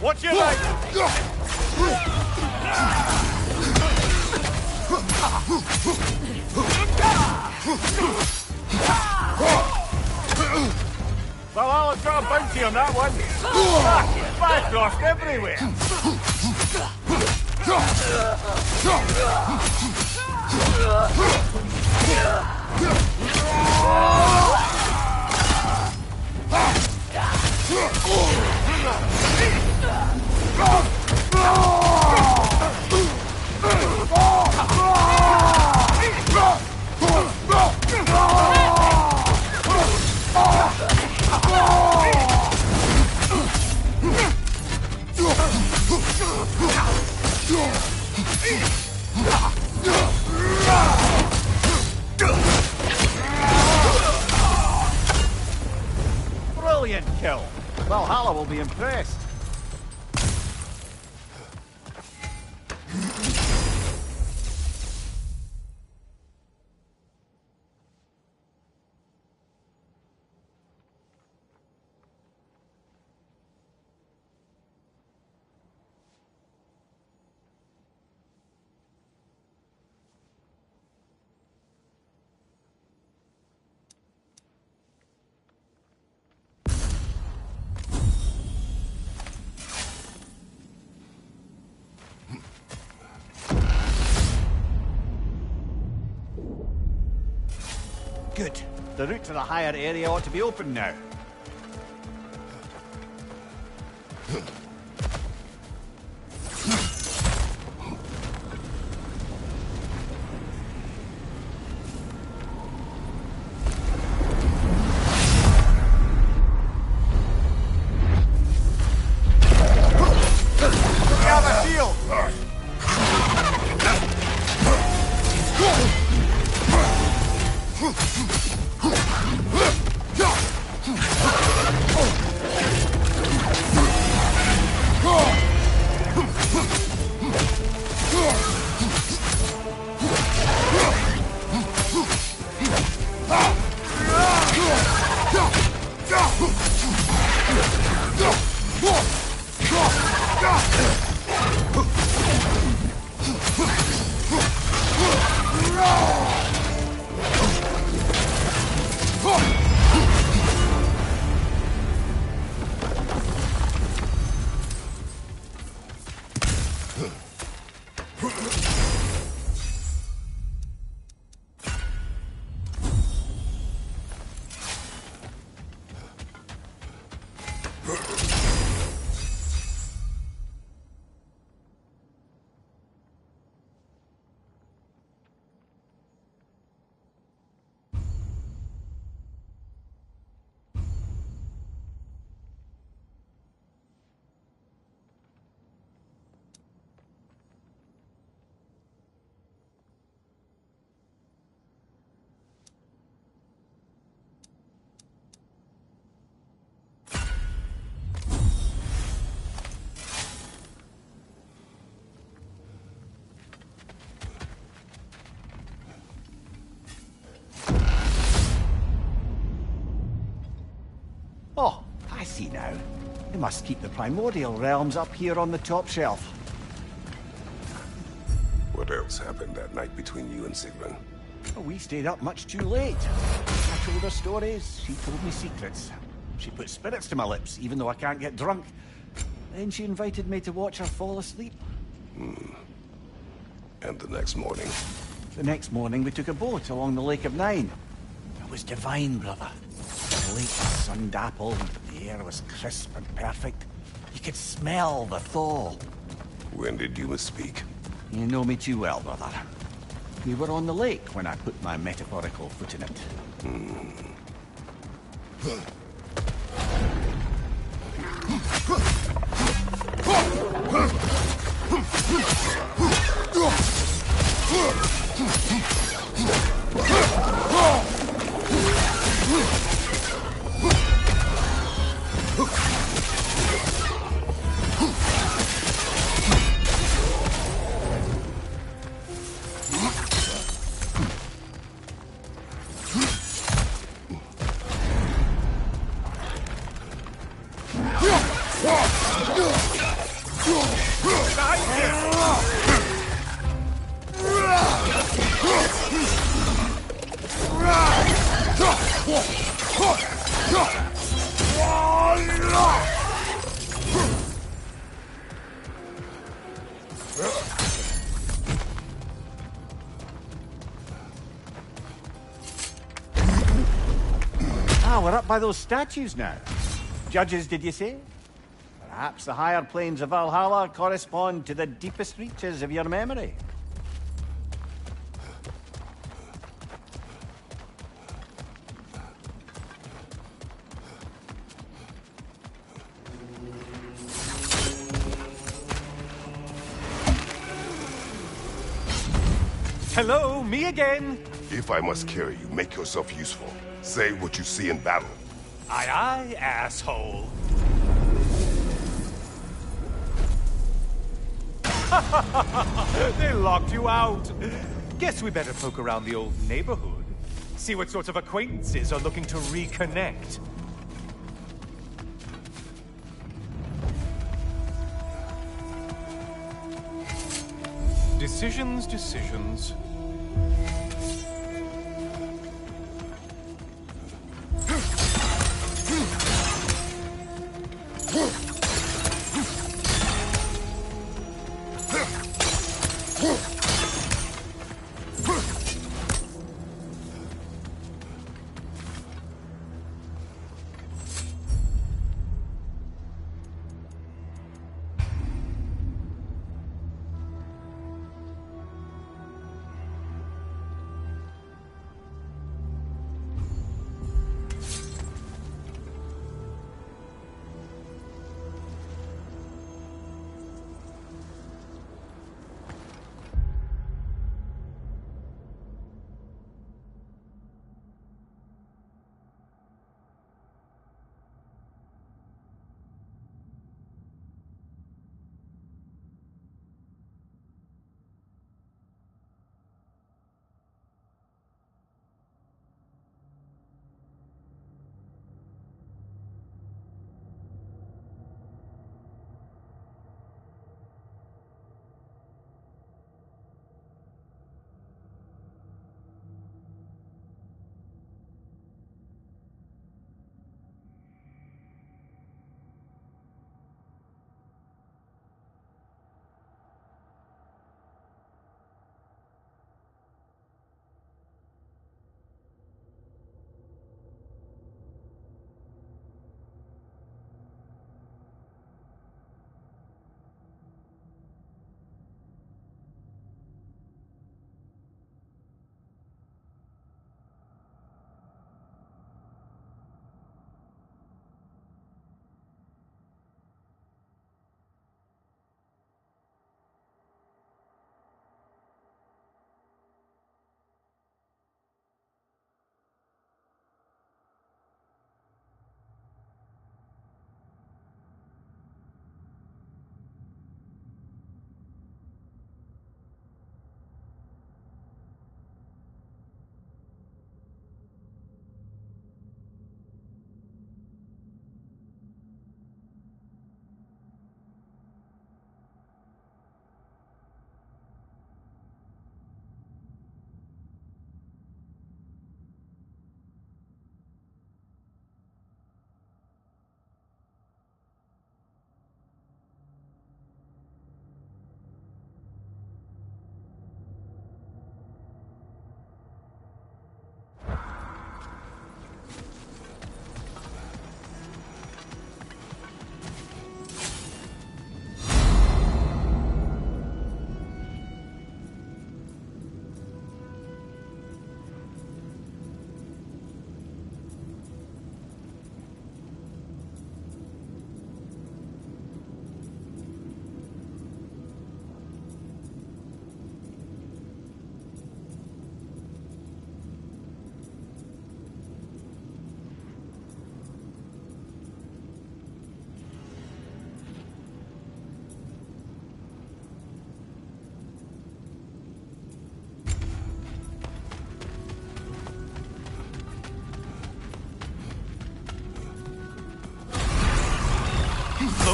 Watch your right! Valhalla's got a bounty on that one. Bad lost everywhere. Brilliant kill. Valhalla will be impressed. Good. The route to the higher area ought to be open now. Oh, I see now. They must keep the primordial realms up here on the top shelf. What else happened that night between you and Sigrun? Oh, we stayed up much too late. I told her stories, she told me secrets. She put spirits to my lips, even though I can't get drunk. Then she invited me to watch her fall asleep. And the next morning? The next morning we took a boat along the Lake of Nine. It was divine, brother. The lake was sun-dappled, the air was crisp and perfect. You could smell the thaw. When did you misspeak? You know me too well, brother. We were on the lake when I put my metaphorical foot in it. Ah, we're up by those statues now. Judges, did you say? Perhaps the higher planes of Valhalla correspond to the deepest reaches of your memory. Hello, me again. If I must carry you, make yourself useful. Say what you see in battle. Aye, aye, asshole. They locked you out. Guess we better poke around the old neighborhood. See what sorts of acquaintances are looking to reconnect. Decisions, decisions.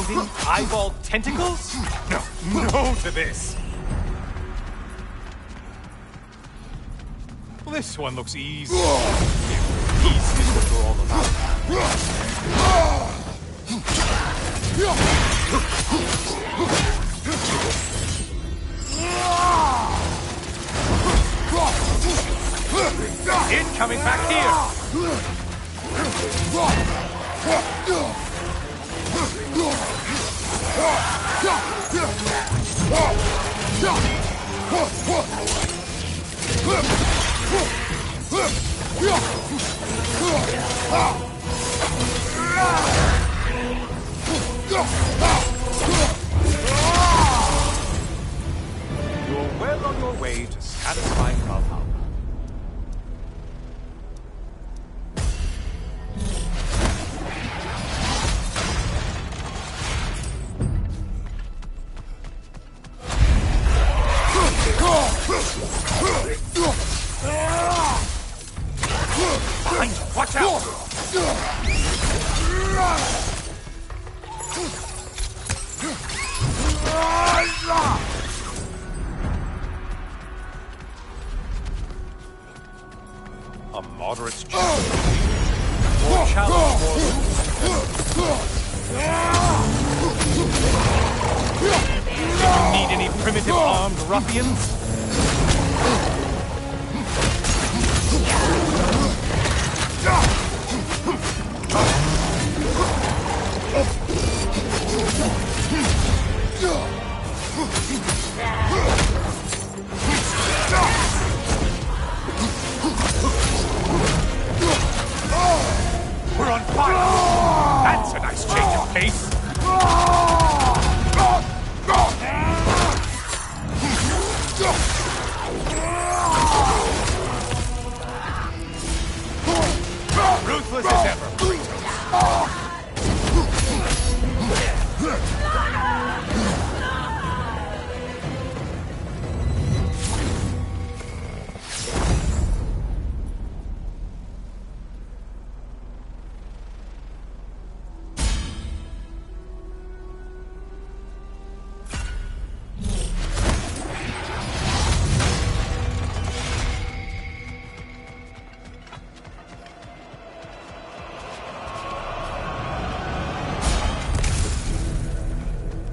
floating eyeball tentacles? No, no to this! Well, this one looks easy. Easy is what we're all about. Incoming back here! You're well on your way to satisfying Valhalla. Behind you, watch out! A moderate challenge. More challenge, more Didn't need any primitive armed ruffians? We're on fire! That's a nice change of pace! Ruthless as ever!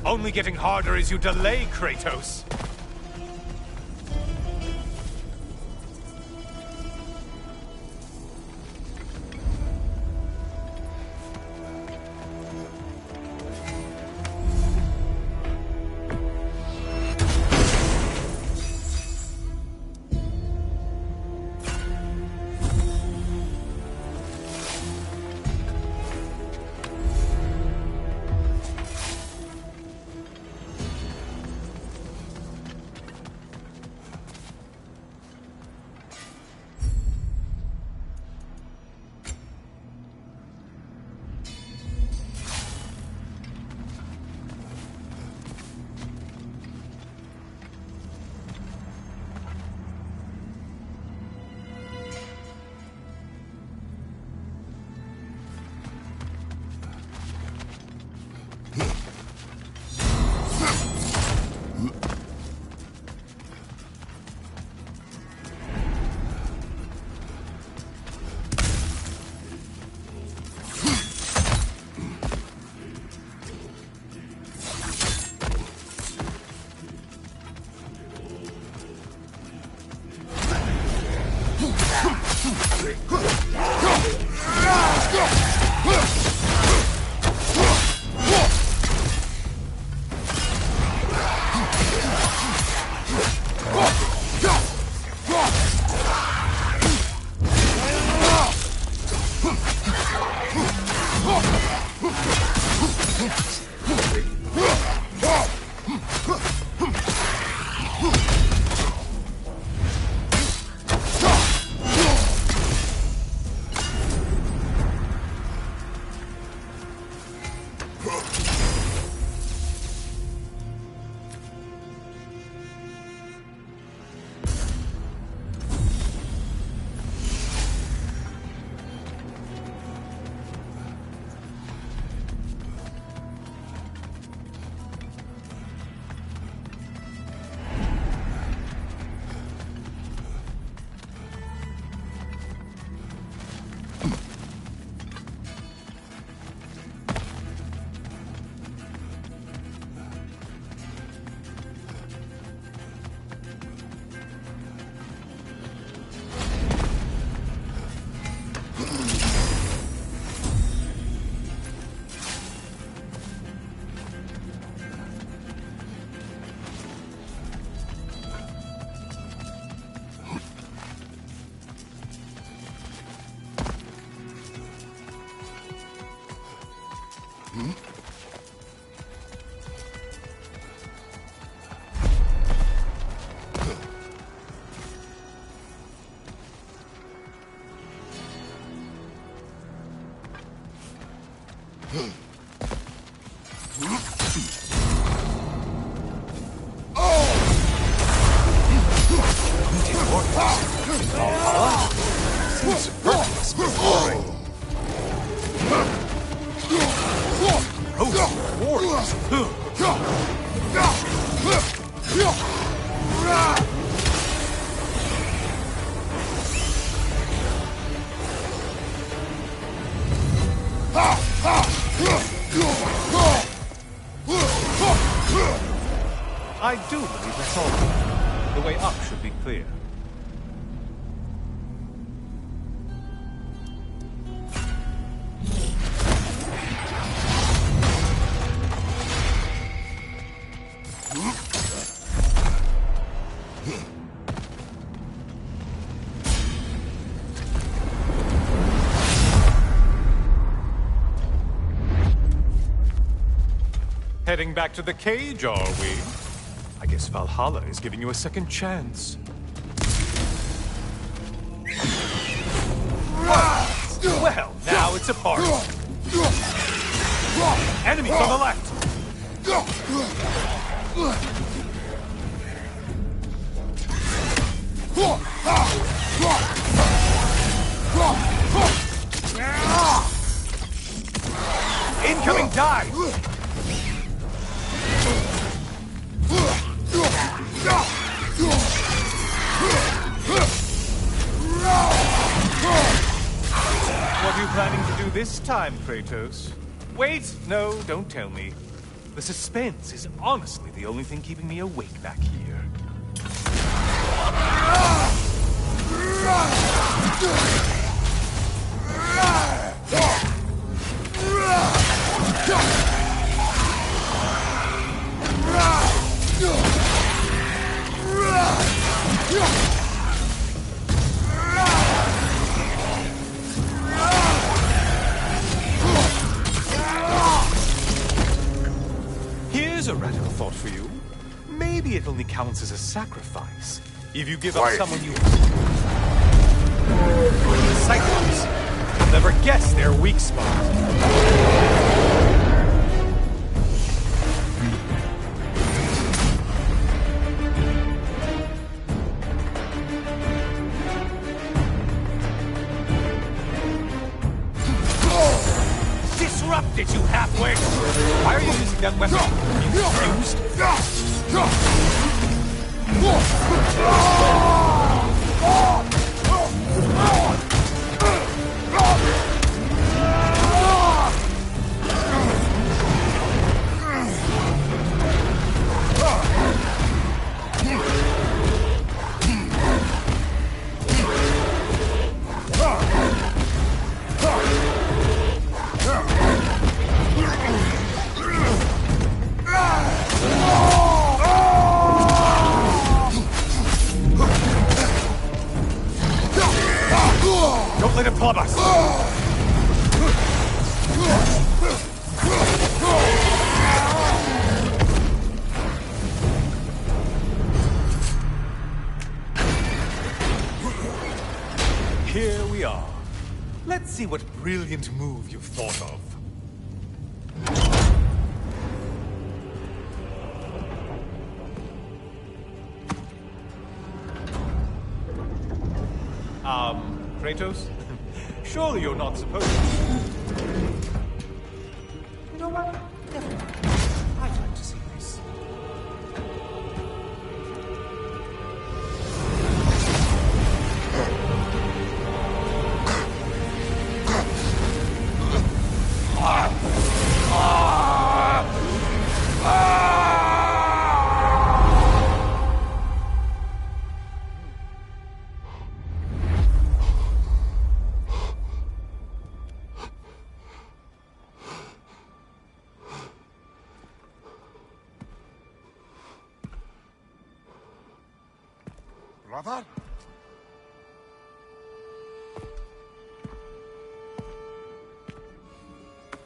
Only getting harder as you delay, Kratos. I do believe that's all. The way up should be clear. Heading back to the cage, are we? I guess Valhalla is giving you a second chance. Well, now it's a party. Enemies on the left! Incoming dive! What are you planning to do this time, Kratos? Wait, no, don't tell me. The suspense is honestly the only thing keeping me awake back here. Here's a radical thought for you. Maybe it only counts as a sacrifice if you give up someone you... Cyclops! You'll never guess their weak spot. Disrupted you halfway! Why are you using that weapon? Don't let him club us! Here we are. Let's see what brilliant move you've thought of. Kratos? Surely you're not supposed to... You know what? Never mind. I'd like to see this. Brother?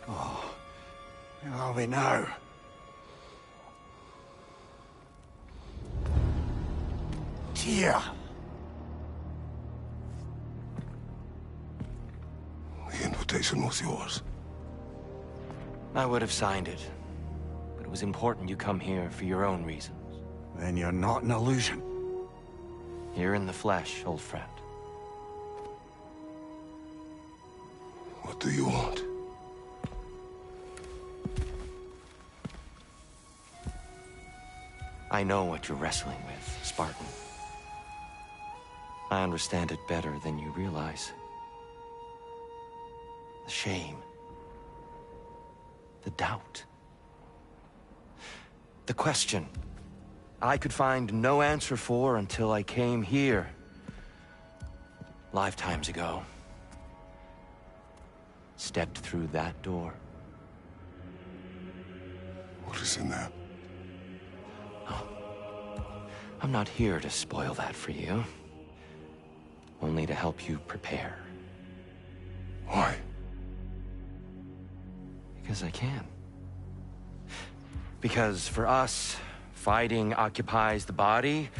Oh, Where are we now? Tyr! The invitation was yours. I would have signed it, but it was important you come here for your own reasons. Then you're not an illusion. Here in the flesh, old friend. What do you want? I know what you're wrestling with, Spartan. I understand it better than you realize. The shame. The doubt. The question I could find no answer for until I came here. Lifetimes ago. Stepped through that door. What is in there? I'm not here to spoil that for you. Only to help you prepare. Why? Because I can. Because for us, fighting occupies the body,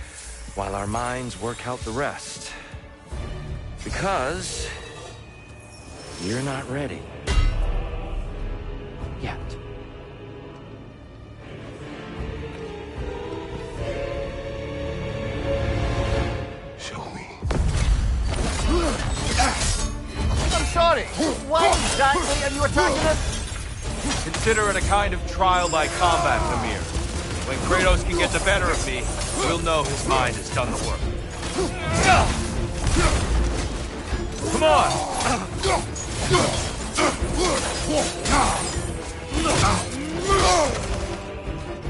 while our minds work out the rest. Because you're not ready. Yet. Show me. I'm sorry. Why exactly are you attacking us? Consider it a kind of trial by combat, Amir. When Kratos can get the better of me, we'll know his mind has done the work. Come on!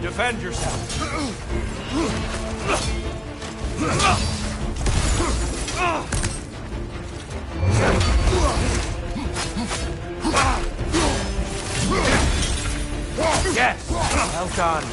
Defend yourself. Yes! Well done.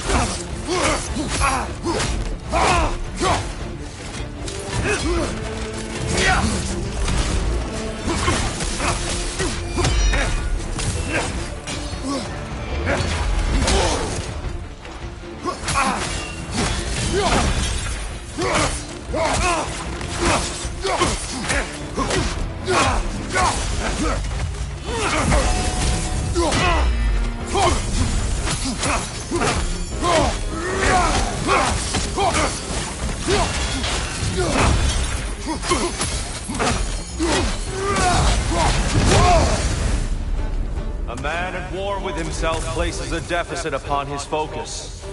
A man at war with himself places a deficit upon his focus.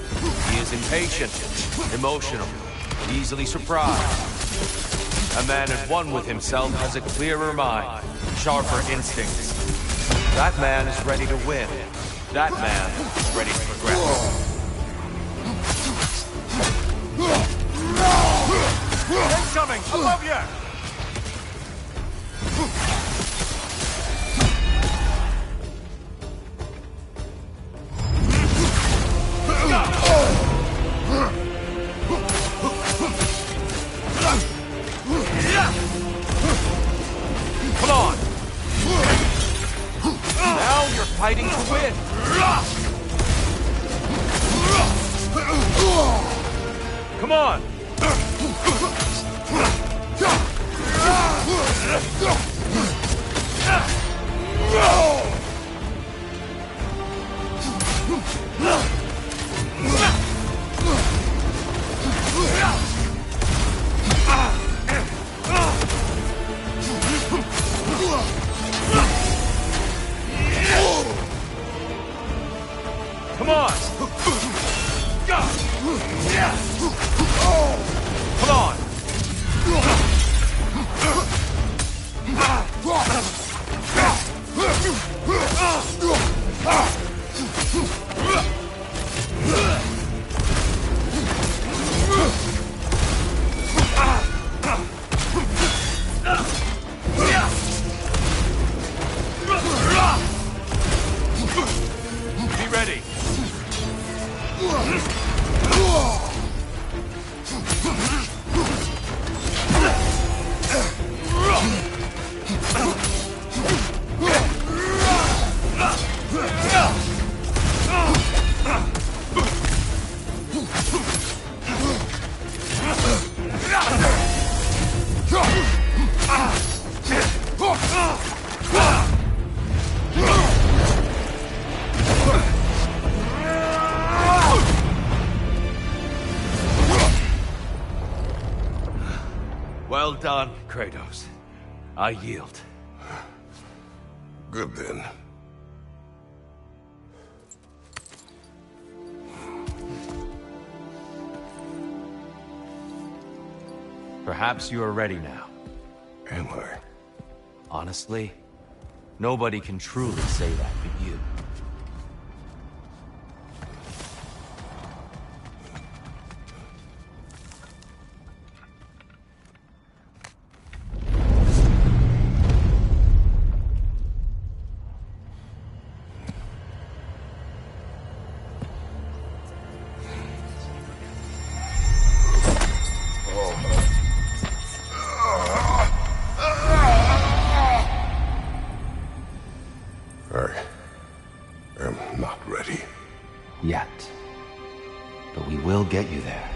He is impatient, emotional, easily surprised. A man at one with himself has a clearer mind, sharper instincts. That man is ready to win. That man is ready to progress. Incoming! Above you! Come on! Now you're fighting to win! Come on! Come on! Come on! Be ready. done, Kratos. I yield. Good then. Perhaps you are ready now. Am I? Honestly, nobody can truly say that but you. I am not ready. Yet. But we will get you there.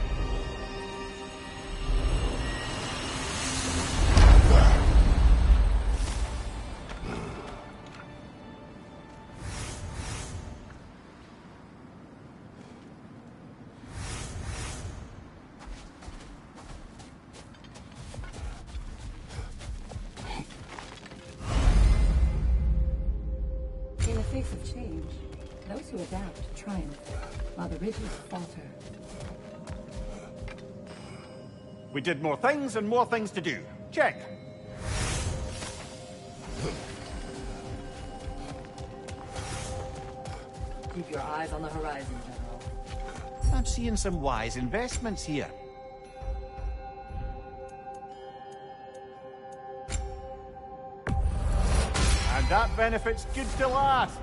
In the face of change, those who adapt triumph, while the rigid falter. We did more things and more things to do. Check. Keep your eyes on the horizon, General. I'm seeing some wise investments here. And that benefit's good to last.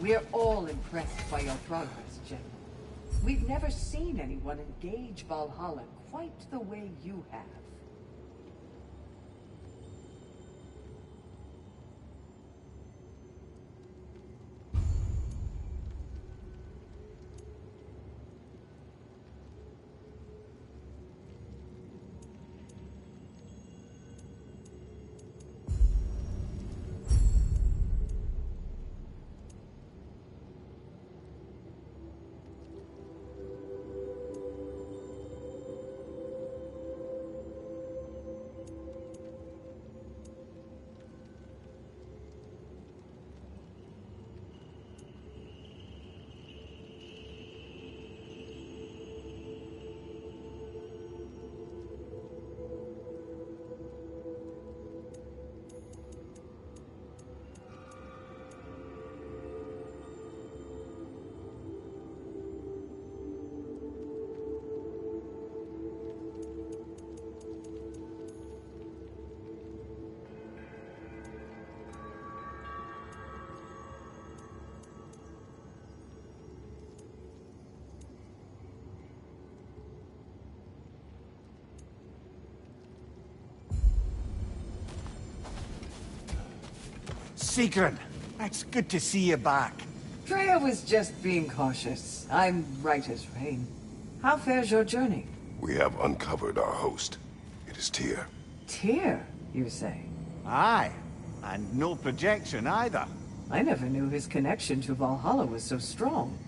We're all impressed by your progress, General. We've never seen anyone engage Valhalla quite the way you have. Sigrun. It's good to see you back. Freya was just being cautious. I'm right as rain. How fares your journey? We have uncovered our host. It is Tyr. Tyr, you say? Aye, and no projection either. I never knew his connection to Valhalla was so strong.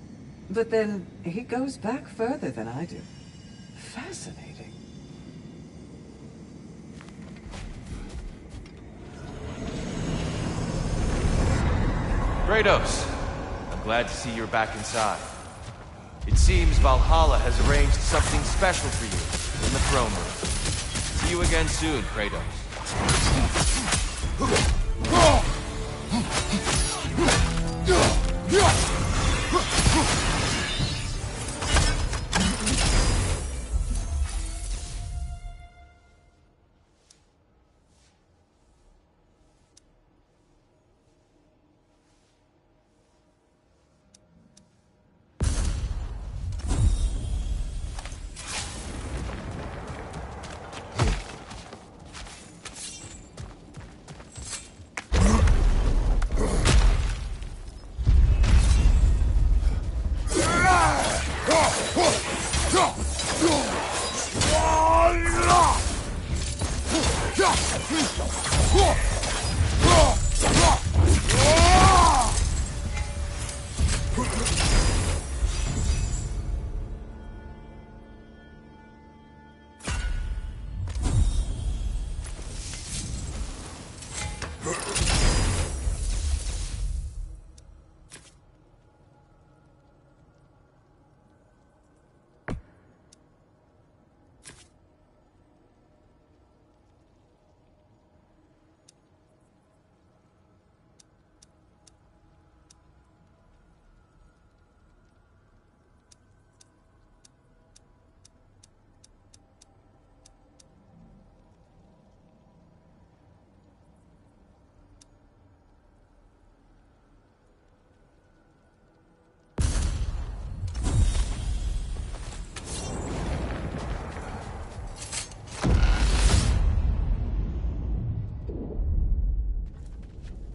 But then, he goes back further than I do. Fascinating. Kratos, I'm glad to see you're back inside. It seems Valhalla has arranged something special for you in the throne room. See you again soon, Kratos.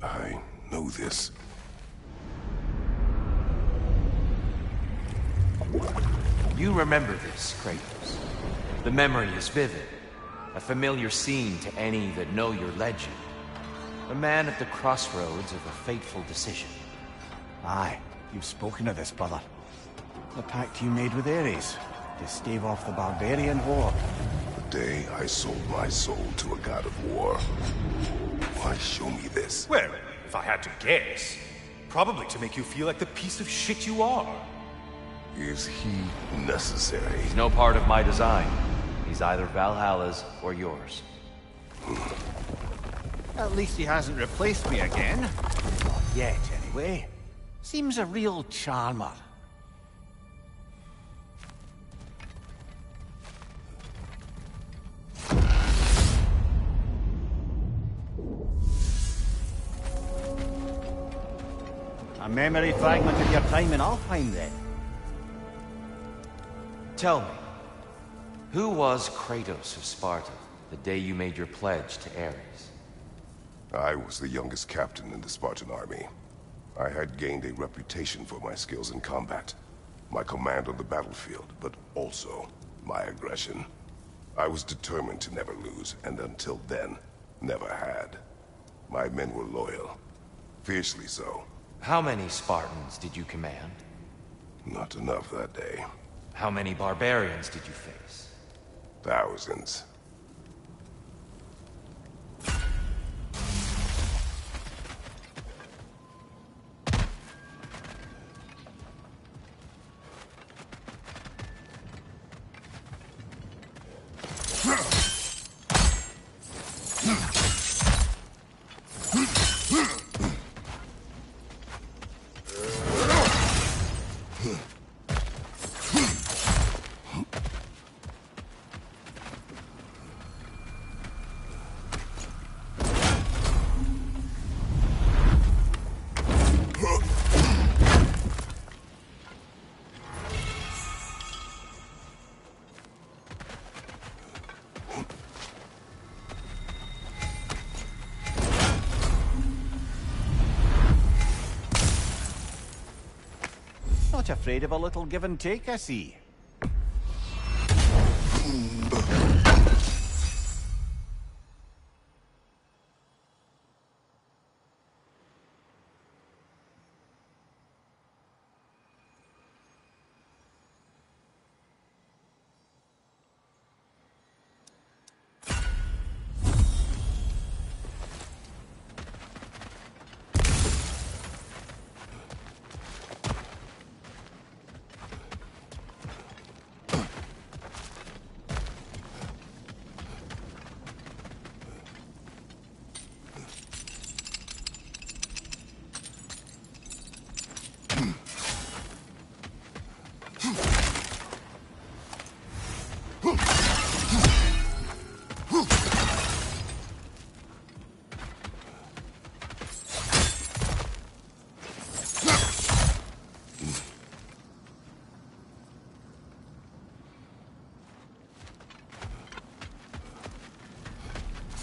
I know this. You remember this, Kratos. The memory is vivid. A familiar scene to any that know your legend. A man at the crossroads of a fateful decision. Aye, you've spoken of this, brother. The pact you made with Ares to stave off the barbarian horde. The day I sold my soul to a god of war. Why show me this? Well, if I had to guess, probably to make you feel like the piece of shit you are. Is he necessary? He's no part of my design. He's either Valhalla's or yours. At least he hasn't replaced me again. Not yet, anyway. Seems a real charmer. A memory fragment of your time in Alfheim, then? Tell me, who was Kratos of Sparta the day you made your pledge to Ares? I was the youngest captain in the Spartan army. I had gained a reputation for my skills in combat, my command on the battlefield, but also my aggression. I was determined to never lose, and until then, never had. My men were loyal, fiercely so. How many Spartans did you command? Not enough that day. How many barbarians did you face? Thousands. not afraid of a little give and take, I see.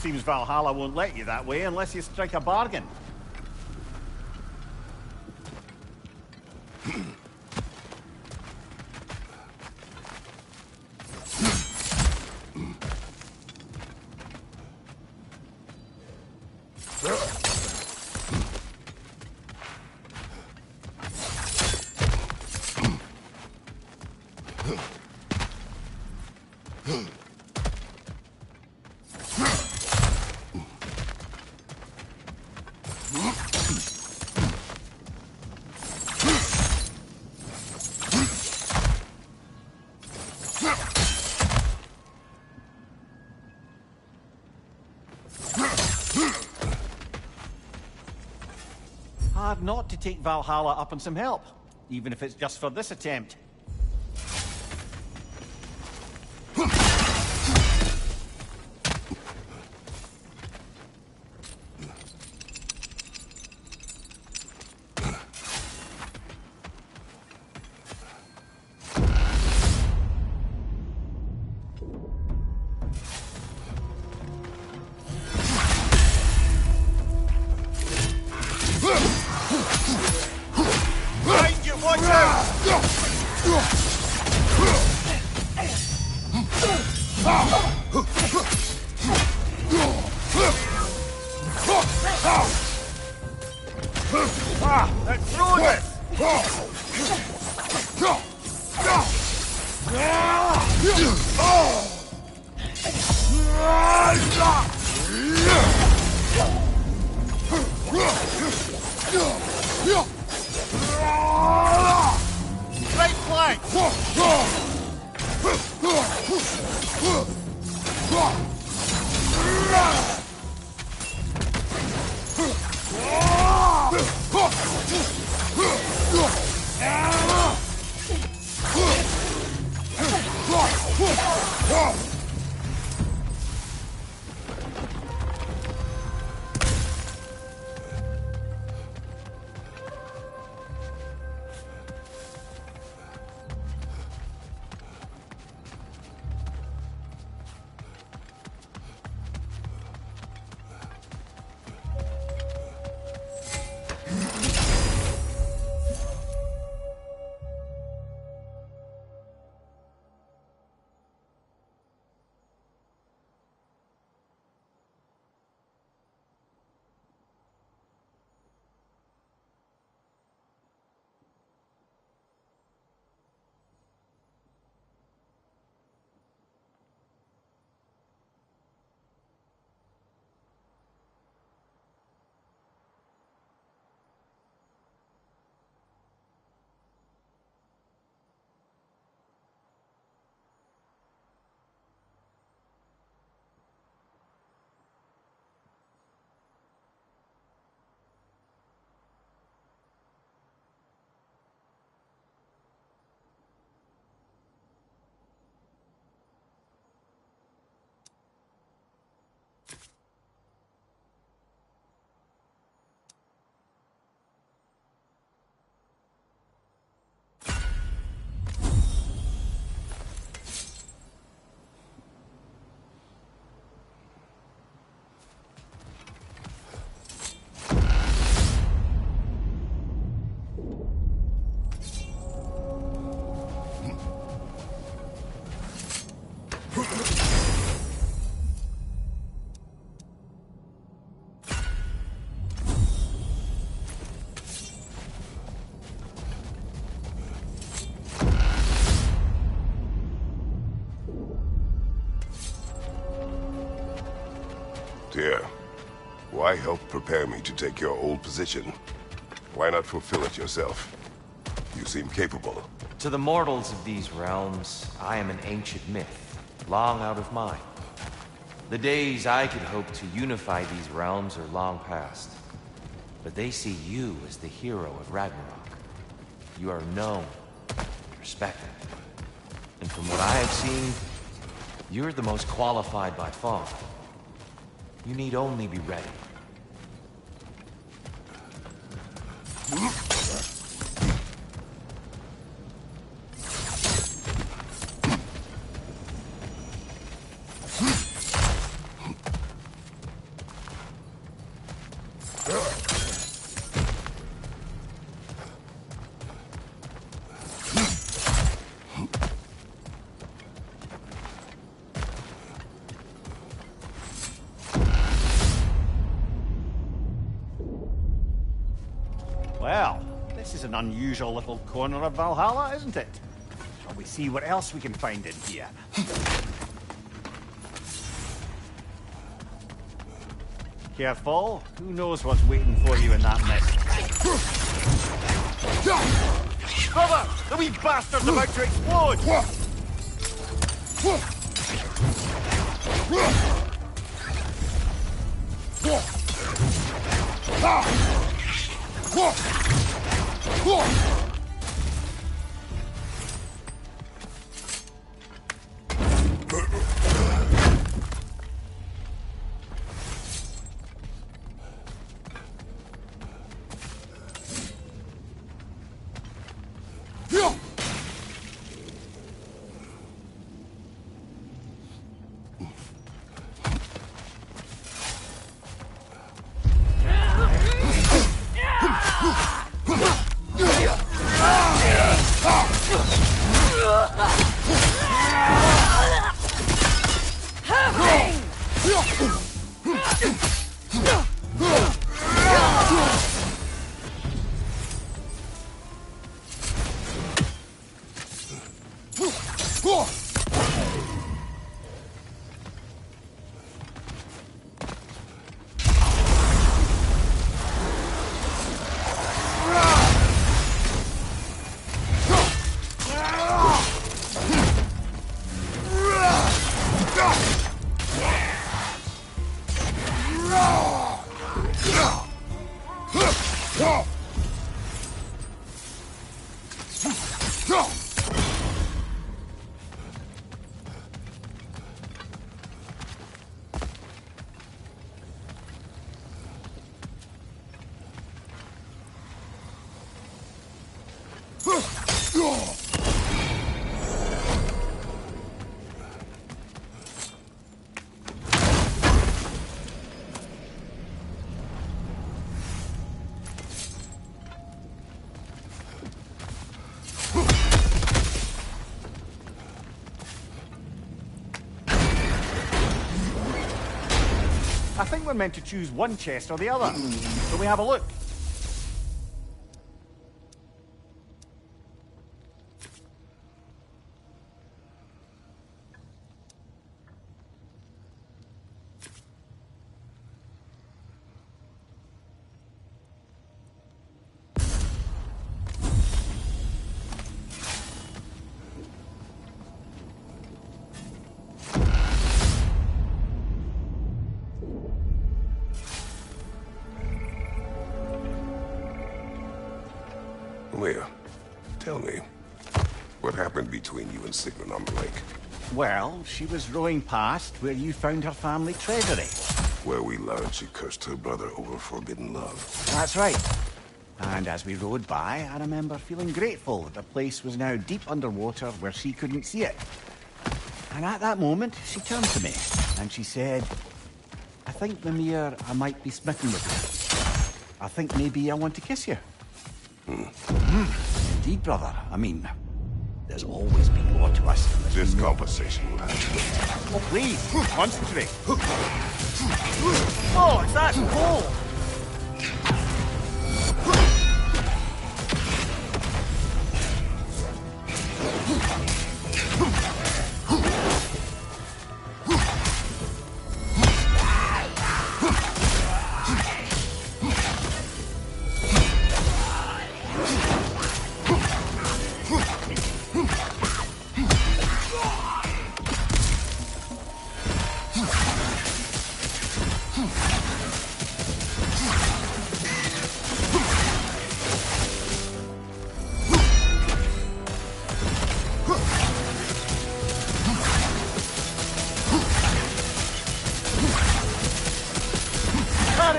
Seems Valhalla won't let you that way unless you strike a bargain. Hard not to take Valhalla up on some help, even if it's just for this attempt. Dear, why help prepare me to take your old position? Why not fulfill it yourself? You seem capable. To the mortals of these realms, I am an ancient myth, long out of mind. The days I could hope to unify these realms are long past. But they see you as the hero of Ragnarok. You are known, respected. And from what I have seen, you're the most qualified by far. You need only be ready. Well, this is an unusual little corner of Valhalla, isn't it? Shall we see what else we can find in here? Careful. Who knows what's waiting for you in that mist? Brother! The wee bastard's about to explode! I think we're meant to choose one chest or the other. Shall we have a look? Leah, tell me, what happened between you and Sigrun on the lake? Well, she was rowing past where you found her family treasury. Where we learned she cursed her brother over forbidden love. That's right. And as we rowed by, I remember feeling grateful that the place was now deep underwater where she couldn't see it. And at that moment, she turned to me, and she said, I think, Mimir, I might be smitten with you. I think maybe I want to kiss you. Indeed, brother. I mean, there's always been more to us than This conversation will have to wait. Oh, please, concentrate. Oh, it's that cold.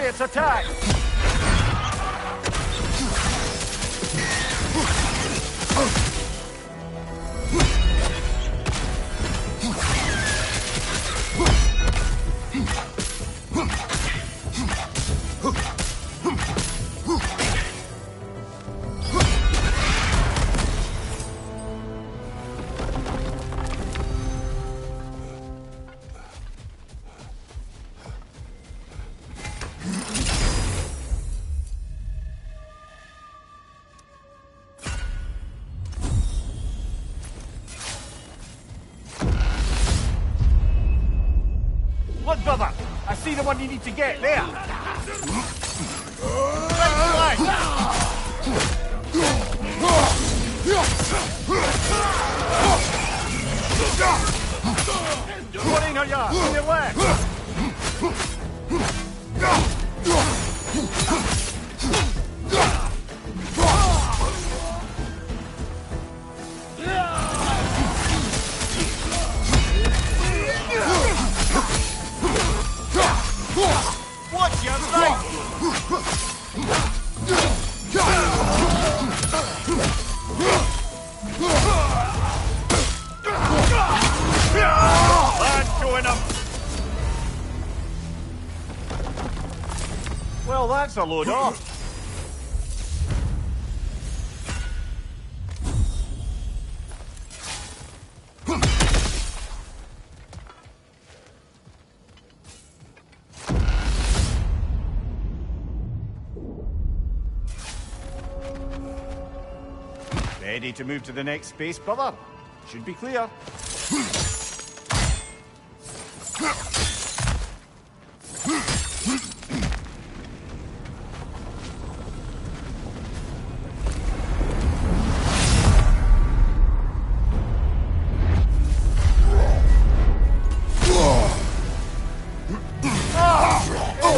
It's attack! Look, brother! I see the one you need to get, there! Right side! Running on ya! On your left! Watch your right! That's going up! Well, that's a load off. Ready to move to the next space, brother? Should be clear.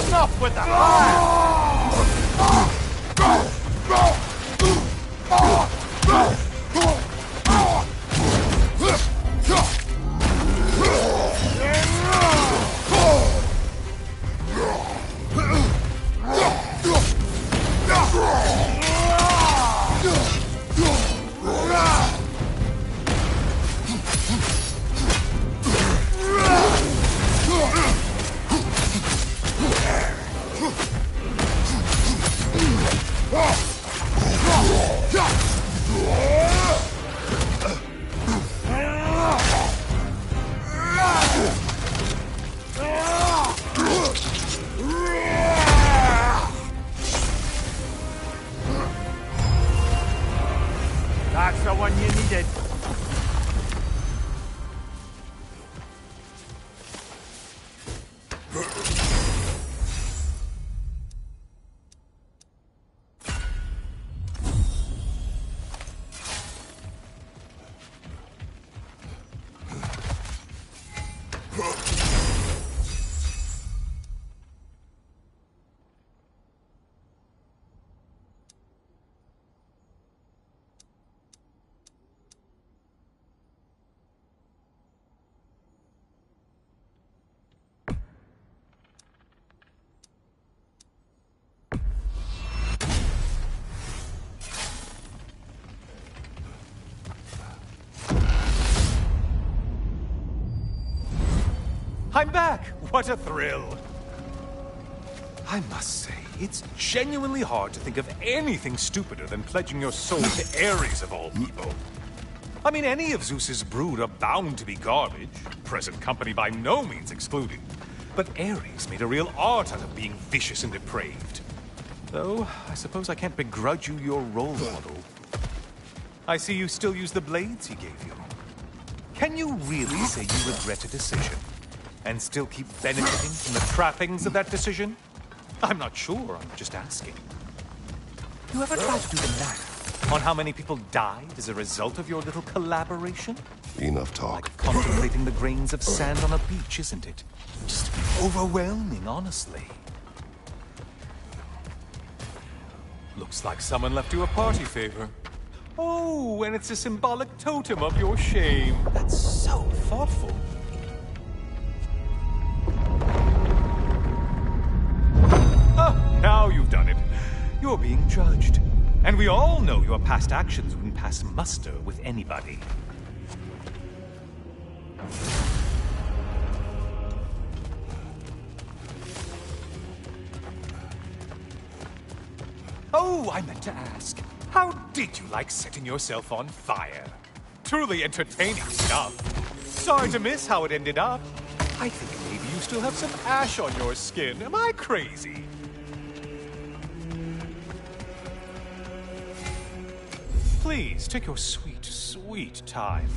Enough with the fire! That's the one you needed. I'm back! What a thrill! I must say, it's genuinely hard to think of anything stupider than pledging your soul to Ares of all people. I mean, any of Zeus's brood are bound to be garbage, present company by no means excluded. But Ares made a real art out of being vicious and depraved. Though, I suppose I can't begrudge you your role model. I see you still use the blades he gave you. Can you really say you regret a decision, and still keep benefiting from the trappings of that decision? I'm not sure, I'm just asking. You ever try to do the math on how many people died as a result of your little collaboration? Enough talk. Like contemplating the grains of sand on a beach, isn't it? Just overwhelming, honestly. Looks like someone left you a party favor. Oh, and it's a symbolic totem of your shame. That's so thoughtful. Oh, now you've done it. You're being judged. And we all know your past actions wouldn't pass muster with anybody. Oh, I meant to ask. How did you like setting yourself on fire? Truly entertaining stuff. Sorry to miss how it ended up. I think maybe you still have some ash on your skin. Am I crazy? Please, take your sweet, sweet time.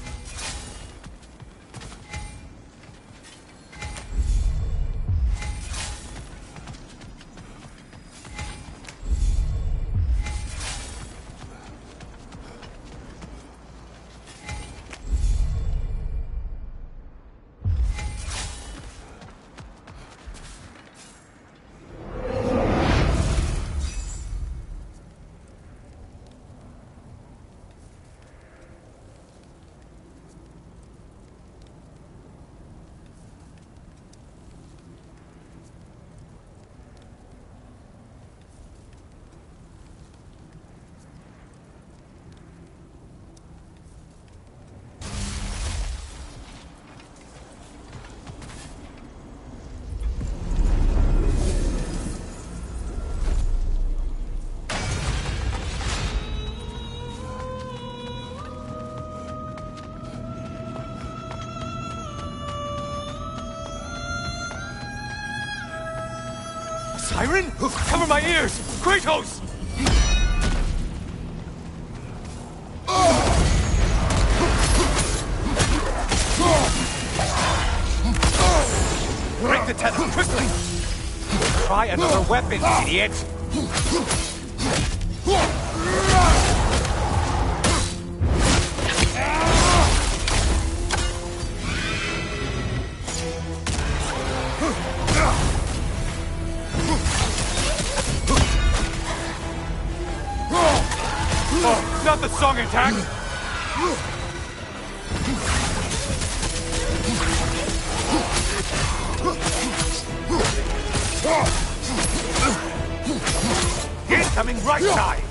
Siren? Cover my ears! Kratos! Break the tether, quickly! Try another weapon, idiot! Oh, not the song attack! Incoming right side!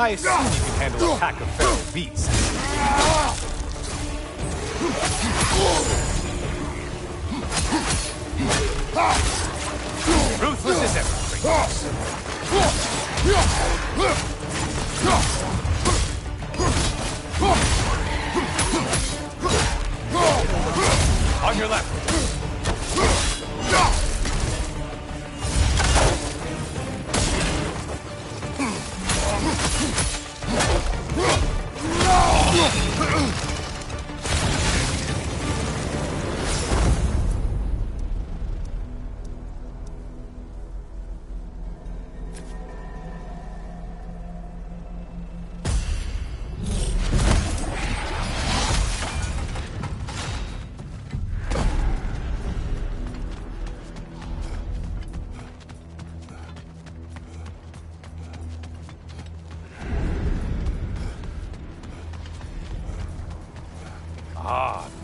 I assume you can handle a pack of feral beasts. Ruthless as ever, Kratos. On your left.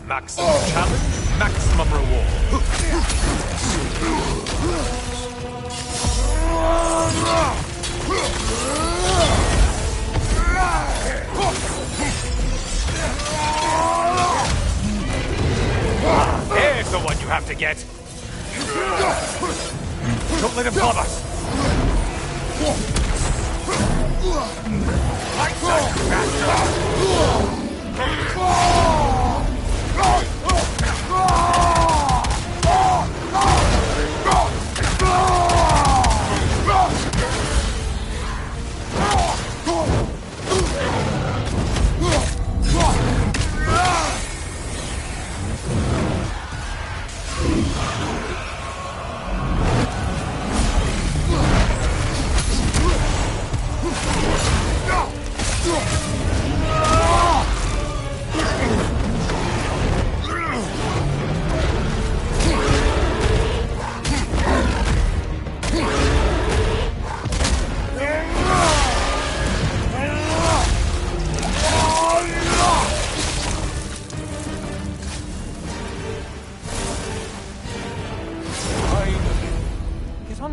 Maximum challenge, maximum reward. There's the one you have to get. Don't let him club us. Lights out,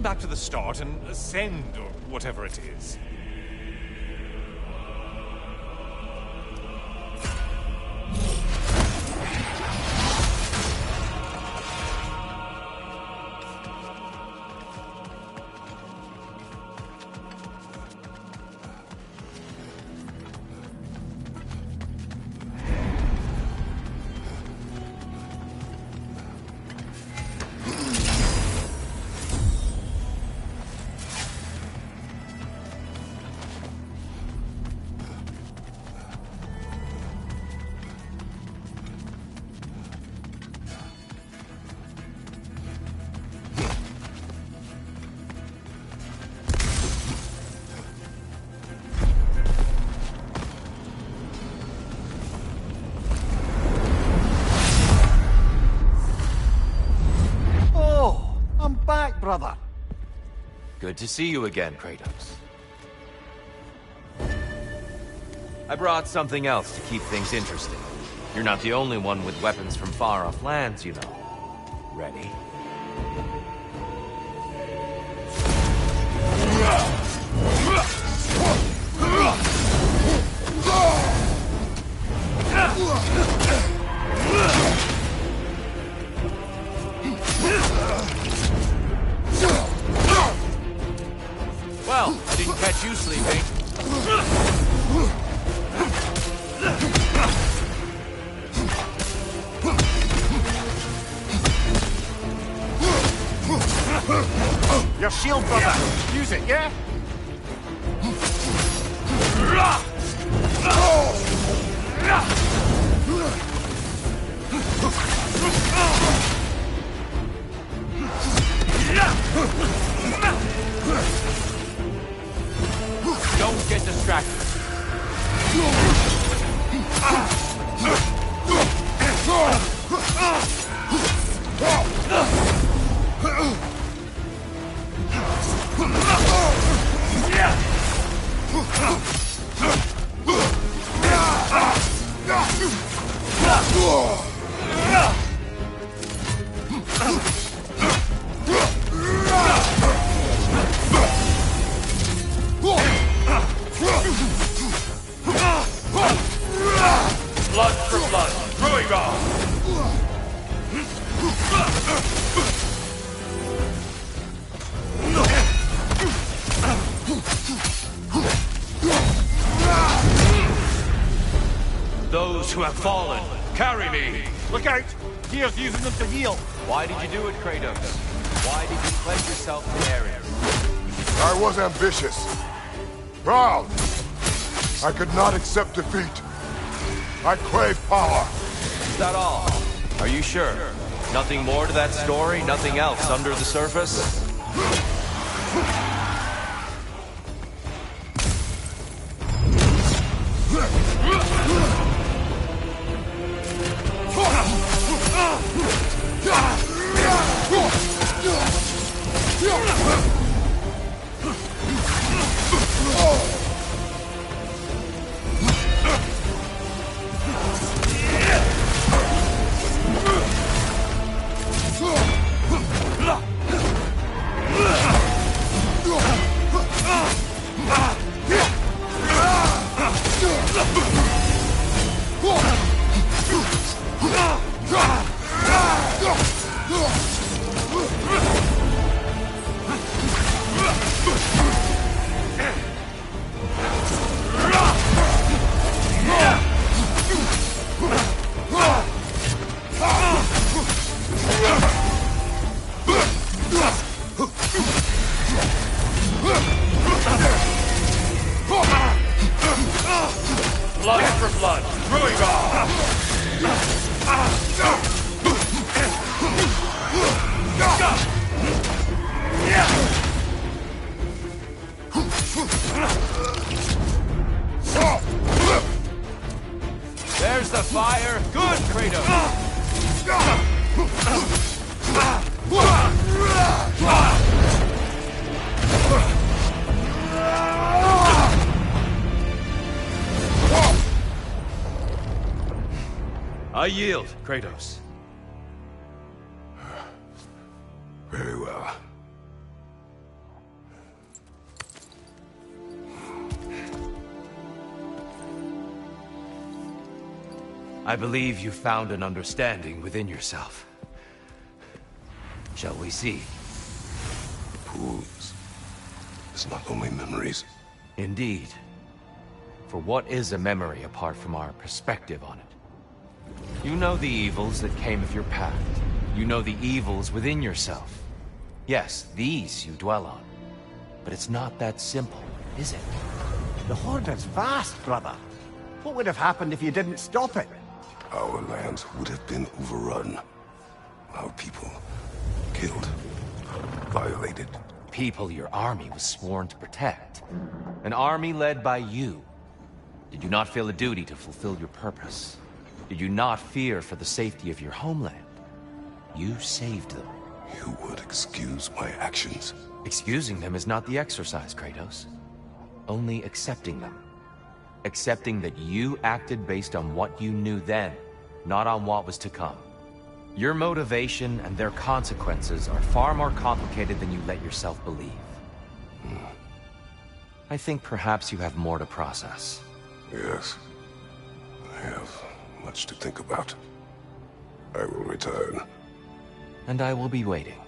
back to the start and ascend, or whatever it is. Brother. Good to see you again, Kratos. I brought something else to keep things interesting. You're not the only one with weapons from far-off lands, you know. Ready? Well, I didn't catch you sleeping. Your shield, brother! Use it, yeah? Don't get distracted. Brewing on! Those who have fallen, carry me! Look out! Gear's using them to heal. Why did you do it, Kratos? Why did you pledge yourself to Ares? I was ambitious. Proud. I could not accept defeat. I crave power. Is that all? Are you sure? Nothing more to that story? Nothing else under the surface? Blood for blood! Brewing on! There's the fire! Good, Kratos! I yield, Kratos. Very well. I believe you found an understanding within yourself. Shall we see? Pools. It's not only memories. Indeed. For what is a memory apart from our perspective on it? You know the evils that came of your path. You know the evils within yourself. Yes, these you dwell on. But it's not that simple, is it? The Horde is vast, brother. What would have happened if you didn't stop it? Our lands would have been overrun. Our people killed, violated. People your army was sworn to protect. An army led by you. Did you not feel a duty to fulfill your purpose? Did you not fear for the safety of your homeland? You saved them. You would excuse my actions. Excusing them is not the exercise, Kratos. Only accepting them. Accepting that you acted based on what you knew then, not on what was to come. Your motivation and their consequences are far more complicated than you let yourself believe. I think perhaps you have more to process. Yes. I have much to think about. I will return. And I will be waiting.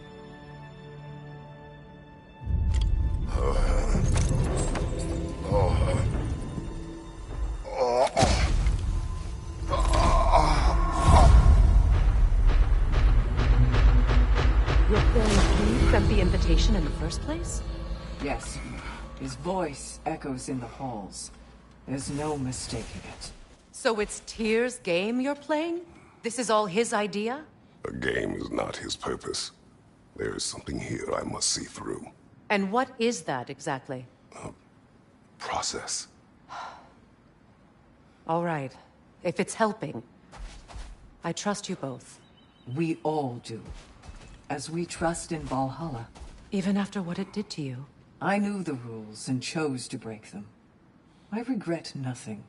Your friend sent the invitation in the first place? Yes. His voice echoes in the halls. There's no mistaking it. So it's Tyr's game you're playing? This is all his idea? A game is not his purpose. There is something here I must see through. And what is that exactly? Process. All right. If it's helping, I trust you both. We all do. As we trust in Valhalla. Even after what it did to you. I knew the rules and chose to break them. I regret nothing.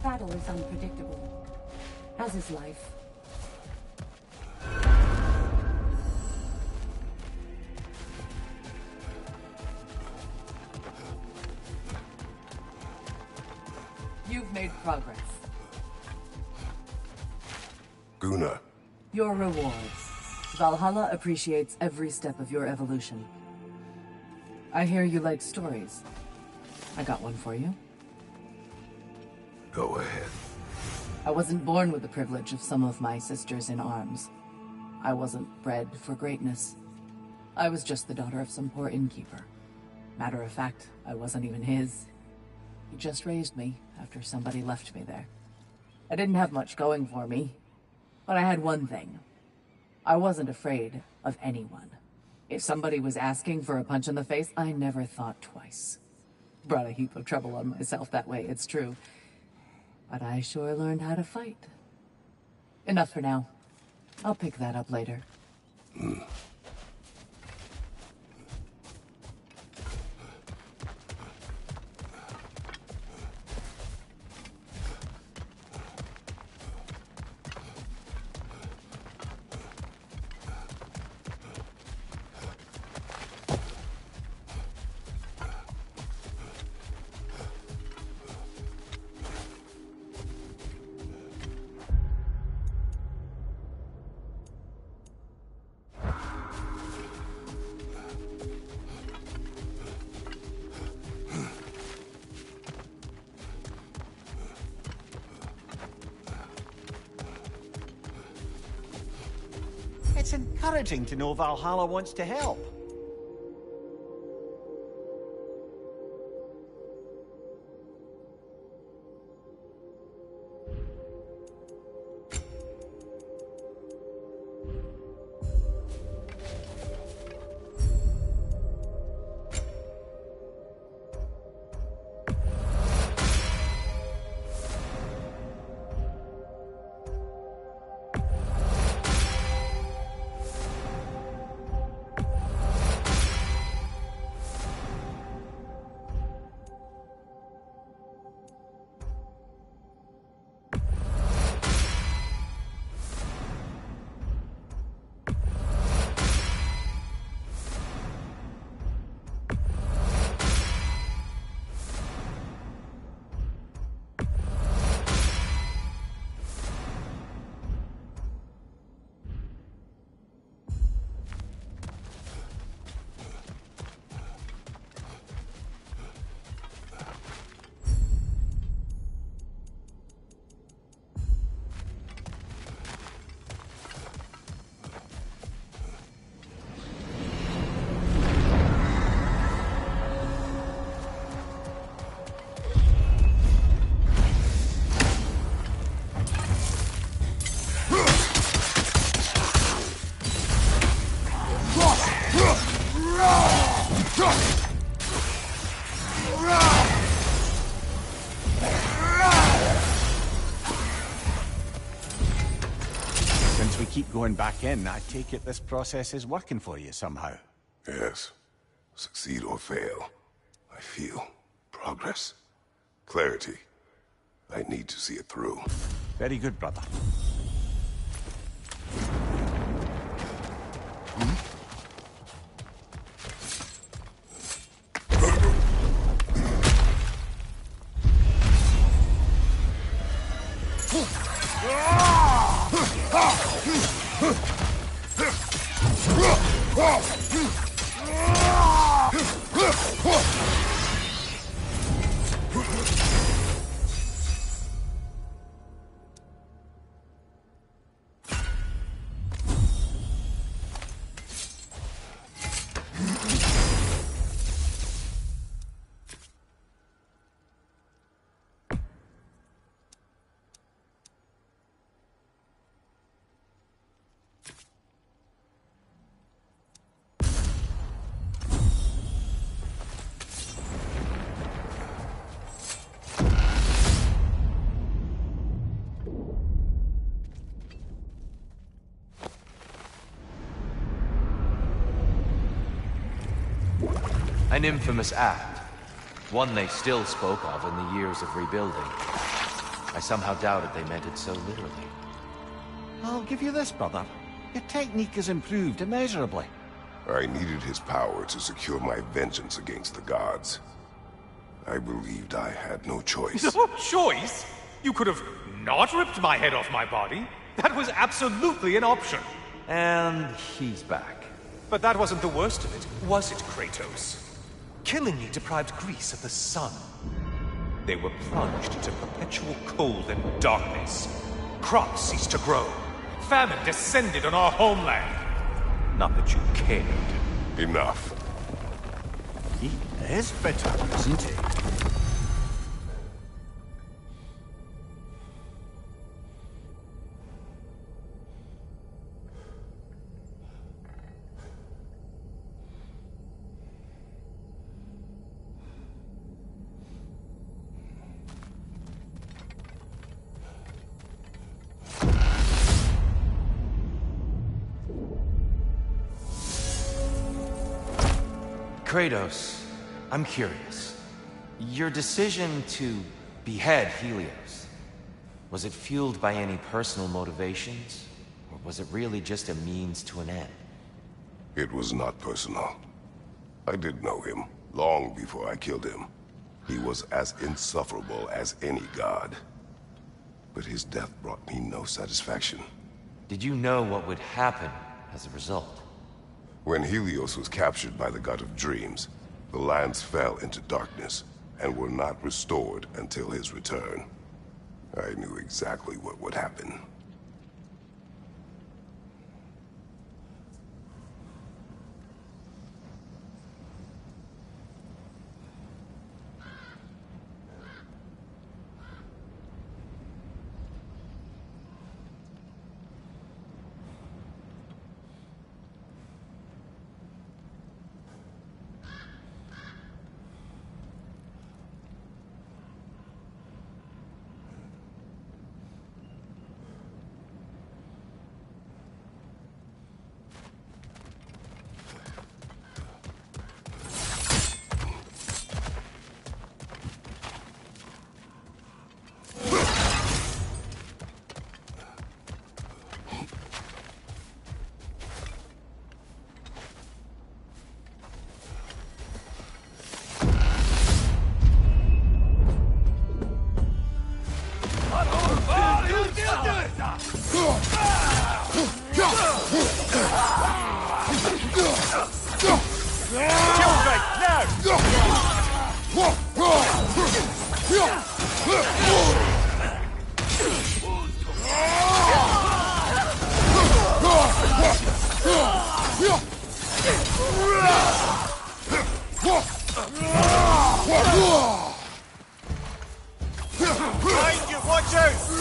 Battle is unpredictable, as is life. You've made progress. Guna. Your rewards. Valhalla appreciates every step of your evolution. I hear you like stories. I got one for you. Go ahead. I wasn't born with the privilege of some of my sisters in arms. I wasn't bred for greatness. I was just the daughter of some poor innkeeper. Matter of fact, I wasn't even his. He just raised me after somebody left me there. I didn't have much going for me, but I had one thing. I wasn't afraid of anyone. If somebody was asking for a punch in the face, I never thought twice. Brought a heap of trouble on myself that way, it's true. But I sure learned how to fight. Enough for now. I'll pick that up later. It's encouraging to know Valhalla wants to help. Since we keep going back in, I take it this process is working for you somehow. Yes. Succeed or fail, I feel progress. Clarity. I need to see it through. Very good, brother. An infamous act. One they still spoke of in the years of rebuilding. I somehow doubted they meant it so literally. I'll give you this, brother. Your technique has improved immeasurably. I needed his power to secure my vengeance against the gods. I believed I had no choice. No choice? You could have not ripped my head off my body. That was absolutely an option. And he's back. But that wasn't the worst of it, was it, Kratos? Killing me deprived Greece of the sun. They were plunged into perpetual cold and darkness. Crops ceased to grow. Famine descended on our homeland. Not that you cared. Enough. He is bitter, isn't he? Kratos, I'm curious. Your decision to behead Helios, was it fueled by any personal motivations? Or was it really just a means to an end? It was not personal. I did know him, long before I killed him. He was as insufferable as any god. But his death brought me no satisfaction. Did you know what would happen as a result? When Helios was captured by the god of dreams, the lands fell into darkness and were not restored until his return. I knew exactly what would happen. Behind you, watch out!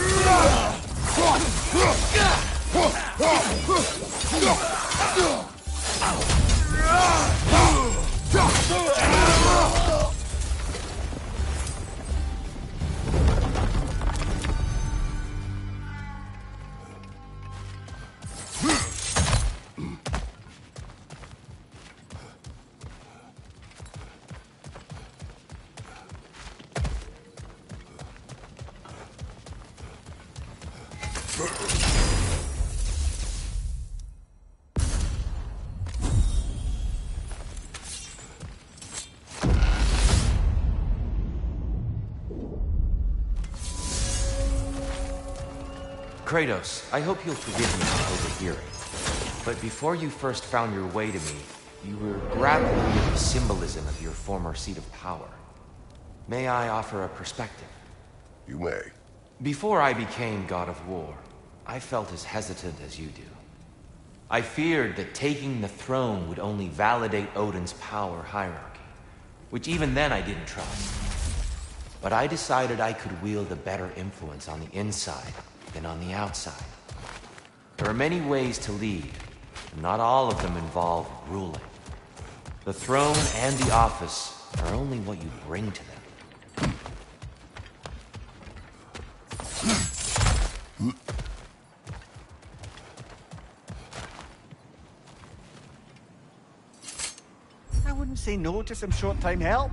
Kratos, I hope you'll forgive me for overhearing. But before you first found your way to me, you were grappling with the symbolism of your former seat of power. May I offer a perspective? You may. Before I became God of War, I felt as hesitant as you do. I feared that taking the throne would only validate Odin's power hierarchy, which even then I didn't trust. But I decided I could wield a better influence on the inside than on the outside. There are many ways to lead, and not all of them involve ruling. The throne and the office are only what you bring to them. I wouldn't say no to some short-time help.